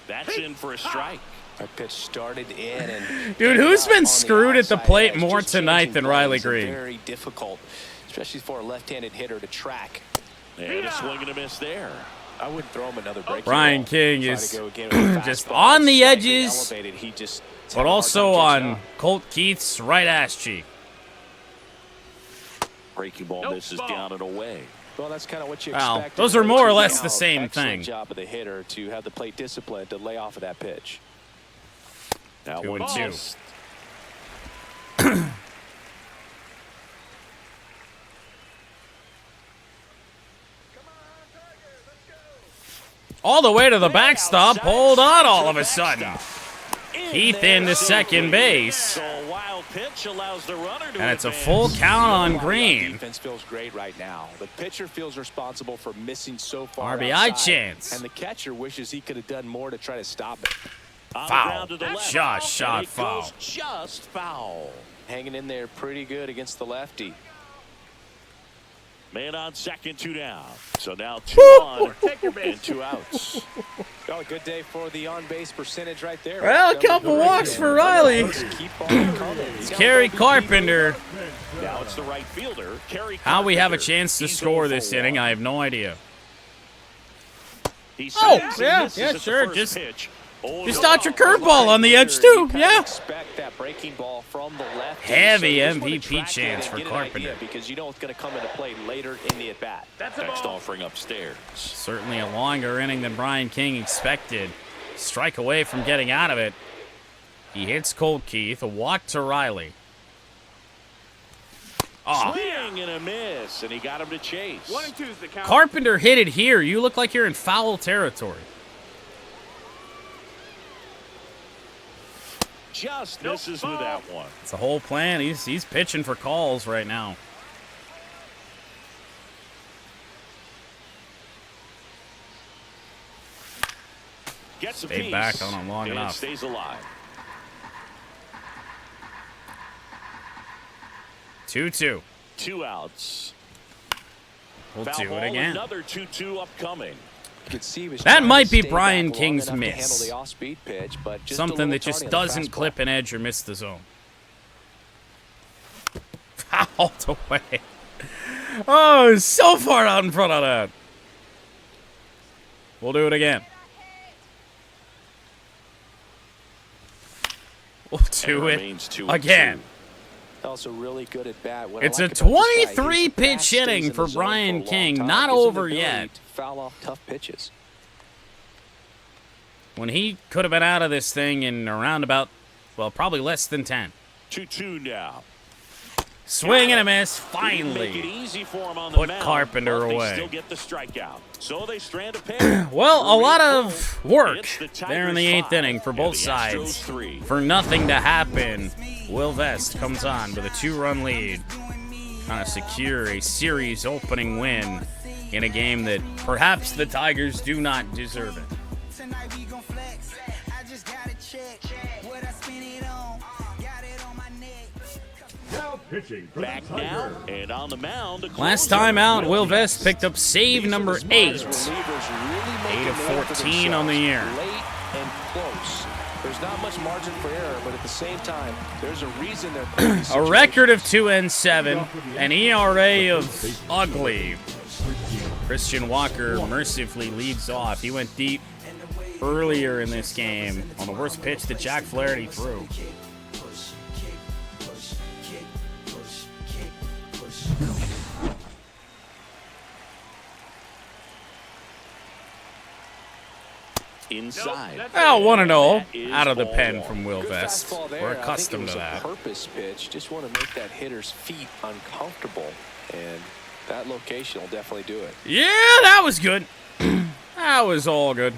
S1: That's in for a strike.
S5: That pitch started in and
S3: Dude, who's been
S5: on the
S3: screwed at the
S5: outside
S3: plate
S5: edge,
S3: more
S5: just
S3: tonight
S5: changing
S3: than Riley
S5: lanes,
S3: Green?
S5: Very difficult, especially for a left-handed hitter to track.
S1: And a swing and a miss there.
S5: I wouldn't throw him another breaking
S3: Brian
S5: ball.
S3: King
S5: Try
S3: is
S5: to go again with a
S3: just
S5: fastball
S3: on the
S5: slightly
S3: edges,
S5: elevated. He just
S3: but also on Colt Keith's right ass cheek.
S1: Breaking ball
S4: Nope,
S1: misses
S4: ball.
S1: down and away.
S5: Well, that's kind of what you
S3: Well,
S5: expect.
S3: those are more or less
S5: Now,
S3: the same
S5: excellent
S3: thing.
S5: Job of the hitter to have the plate discipline to lay off of that pitch.
S1: Now
S3: 2-2.
S1: missed.
S3: All the way to the backstop. Hold on all of a sudden. Keith into second base.
S1: So a wild pitch allows the runner to
S3: And it's a
S1: advance.
S3: full count on
S5: The
S3: Green.
S5: defense feels great right now. The pitcher feels responsible for missing so far.
S3: RBI
S5: outside,
S3: chance.
S5: And the catcher wishes he could have done more to try to stop it.
S1: On the
S3: Foul.
S1: ground to the left.
S3: Just shot
S1: And it
S3: foul.
S1: goes just foul.
S5: Hanging in there pretty good against the lefty.
S1: Man on second, 2 down. So now 2
S3: Woo!
S1: on
S4: Take your base.
S1: and 2 outs.
S5: Well, a good day for the on-base percentage right there.
S3: Well, a couple walks for Riley.
S5: Keep on coming.
S3: It's Kerry Carpenter.
S1: Now it's the right fielder, Kerry
S3: How we have a
S1: Carpenter.
S3: chance to
S1: He's
S3: score
S1: 0
S3: this
S1: for
S3: inning,
S1: 1.
S3: I have no idea.
S1: He
S3: Oh,
S1: swings and
S3: yeah,
S1: misses
S3: yeah,
S1: at the
S3: sure,
S1: first
S3: just-
S1: pitch. Oh,
S3: Just
S1: no.
S3: dodge your curveball on the edge, too.
S5: You
S3: Yeah.
S5: expect that breaking ball from the left.
S3: Heavy
S5: So you just wanna
S3: MVP
S5: track it
S3: chance
S5: and
S3: for
S5: get an
S3: Carpenter.
S5: idea Because you know it's going to come into play later in the at-bat.
S4: That's a
S1: Next
S4: ball.
S1: offering upstairs.
S3: Certainly a longer inning than Brian King expected. Strike away from getting out of it. He hits Colt Keith. A walk to Riley. Oh,
S1: Swing and a miss, and he got him to chase.
S4: 1 and 2's the count.
S3: Carpenter hit it here. You look like you're in foul territory.
S1: Just
S4: Nope,
S1: misses
S4: ball.
S1: with that one.
S3: It's the whole plan. He's pitching for calls right now.
S1: Gets a
S3: Stayed
S1: piece,
S3: back on him long
S1: and
S3: enough.
S1: stays alive.
S3: 2-2.
S1: 2 outs.
S3: We'll
S1: Foul
S3: do
S1: ball,
S3: it again.
S1: Another 2-2 upcoming.
S5: You could see he was
S3: That
S5: trying
S3: might
S5: to
S3: be
S5: stay
S3: Brian
S5: back long
S3: King's
S5: enough to
S3: miss.
S5: handle the off-speed pitch, but just a
S3: Something
S5: little
S3: that just
S5: tardy on the
S3: doesn't
S5: fastball.
S3: clip an edge or miss the zone. Fouled away. Oh, so far out in front of that. We'll do it again. We'll do
S1: And
S3: it
S1: remains 2-2.
S3: again.
S5: Also really good at bat. What I
S3: It's a
S5: like about this guy,
S3: 23
S5: his bat
S3: pitch
S5: stays
S3: inning
S5: in
S3: for
S5: the zone
S3: Brian
S5: a long
S3: King.
S5: time.
S3: Not
S5: Gives him the
S3: over
S5: ability
S3: yet.
S5: to foul off tough pitches.
S3: When he could have been out of this thing in around about, well, probably less than 10.
S1: 2-2 now.
S3: Swing and a miss,
S1: Didn't make it
S3: finally.
S1: easy for him on
S3: Put
S1: the mound,
S3: Carpenter
S1: but they
S3: away.
S1: still get the strikeout. So they strand a pair.
S3: Well, a lot of work
S1: It's the
S3: there in the
S1: Tigers
S3: 8th inning for
S1: five,
S3: both
S1: and the Astros
S3: sides.
S1: 3.
S3: For nothing to happen, Will Vest comes on with a 2-run lead, trying to secure a series opening win in a game that perhaps the Tigers do not deserve it.
S7: Tonight we gon' flex. I just gotta check what I spend it on. Got it on my neck.
S6: Now pitching for
S1: Back
S6: the
S1: now
S6: Tigers.
S1: and on the mound. the
S3: Last
S1: closer,
S3: time out, Will
S1: Keith.
S3: Vest picked up save number 8.
S5: Relievers really make
S3: 8 of
S5: a name for
S3: 14 on the
S5: themselves.
S3: year.
S5: Late and close. There's not much margin for error, but at the same time, there's a reason they're playing these
S3: A record of
S5: situations.
S3: 2-7, an ERA of ugly. Christian Walker mercifully leads off. He went deep earlier in this game on the worst pitch that Jack Flaherty threw.
S1: Inside.
S4: Nope,
S3: Well, 1-0
S1: That is
S3: out of the
S1: ball
S3: pen
S1: one.
S3: from Will
S5: Good
S3: Vest.
S5: fastball there.
S3: We're
S5: I think
S3: accustomed
S5: it
S3: to
S5: was
S3: that.
S5: a purpose pitch. Just want to make that hitter's feet uncomfortable, and that location will definitely do it.
S3: Yeah, that was good. That was all good.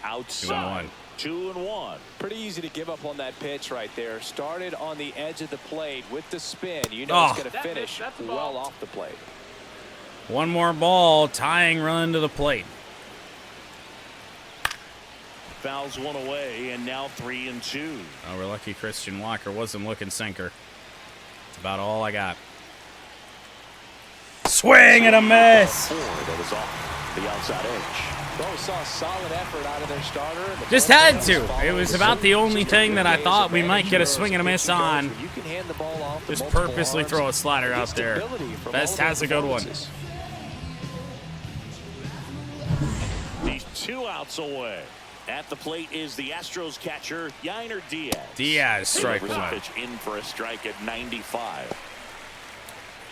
S1: Outside.
S3: 2-1.
S1: 2-1.
S5: Pretty easy to give up on that pitch right there. Started on the edge of the plate with the spin. You know it's going to finish well off the plate.
S3: One more ball, tying run to the plate.
S1: Fouls one away, and now 3-2.
S3: Oh, we're lucky Christian Walker wasn't looking sinker. That's about all I got. Swing and a miss.
S1: That was off the outside edge.
S5: Well, we saw a solid effort out of their starter.
S3: Just had to. It was about the only thing that I thought we might get a swing and a miss on. Just purposely throw a slider out there. Best has a good one.
S1: He's 2 outs away. At the plate is the Astros catcher, Yainer Diaz.
S3: Diaz, strike
S1: Delivers a
S3: one.
S1: pitch in for a strike at 95.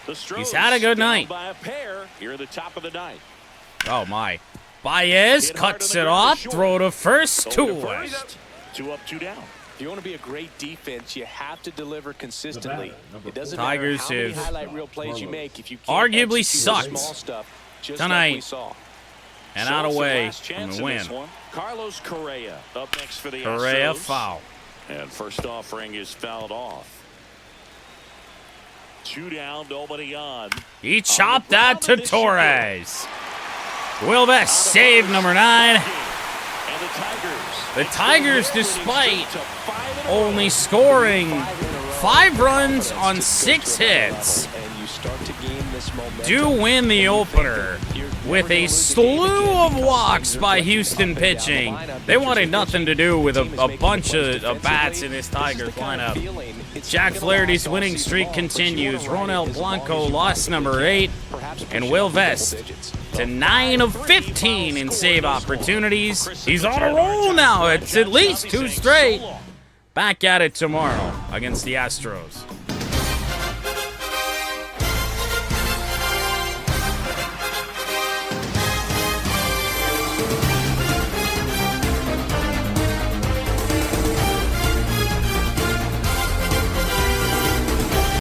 S1: The Astros
S3: He's had a good
S1: down
S3: night.
S1: by a pair here at the top of the ninth.
S3: Oh, my. Baez cuts it off. Throw to first. 2 away.
S1: 2 up, 2 down.
S5: If you want to be a great defense, you have to deliver consistently. It doesn't
S3: Tigers
S5: matter how many
S3: have
S5: highlight reel plays you make if you can't
S3: arguably
S5: execute the
S3: sucked
S5: small stuff, just
S3: tonight.
S5: like we saw.
S3: And out of way
S1: Last
S3: from
S1: chance
S3: the
S1: in this
S3: win.
S1: one. Carlos Correa up next for the
S3: Correa
S1: Astros.
S3: foul.
S1: And first offering is fouled off. 2 down, nobody on.
S3: He chopped that to Torres. Will Vest save number 9.
S1: And
S3: The Tigers, despite only scoring 5 runs on 6 hits, do win the opener with a slew of walks by Houston pitching. They wanted nothing to do with a bunch of bats in this Tigers lineup. Jack Flaherty's winning streak continues. Ronel Blanco lost number 8, and Will Vest to 9 of 15 in save opportunities. He's on a roll now. It's at least 2 straight. Back at it tomorrow against the Astros.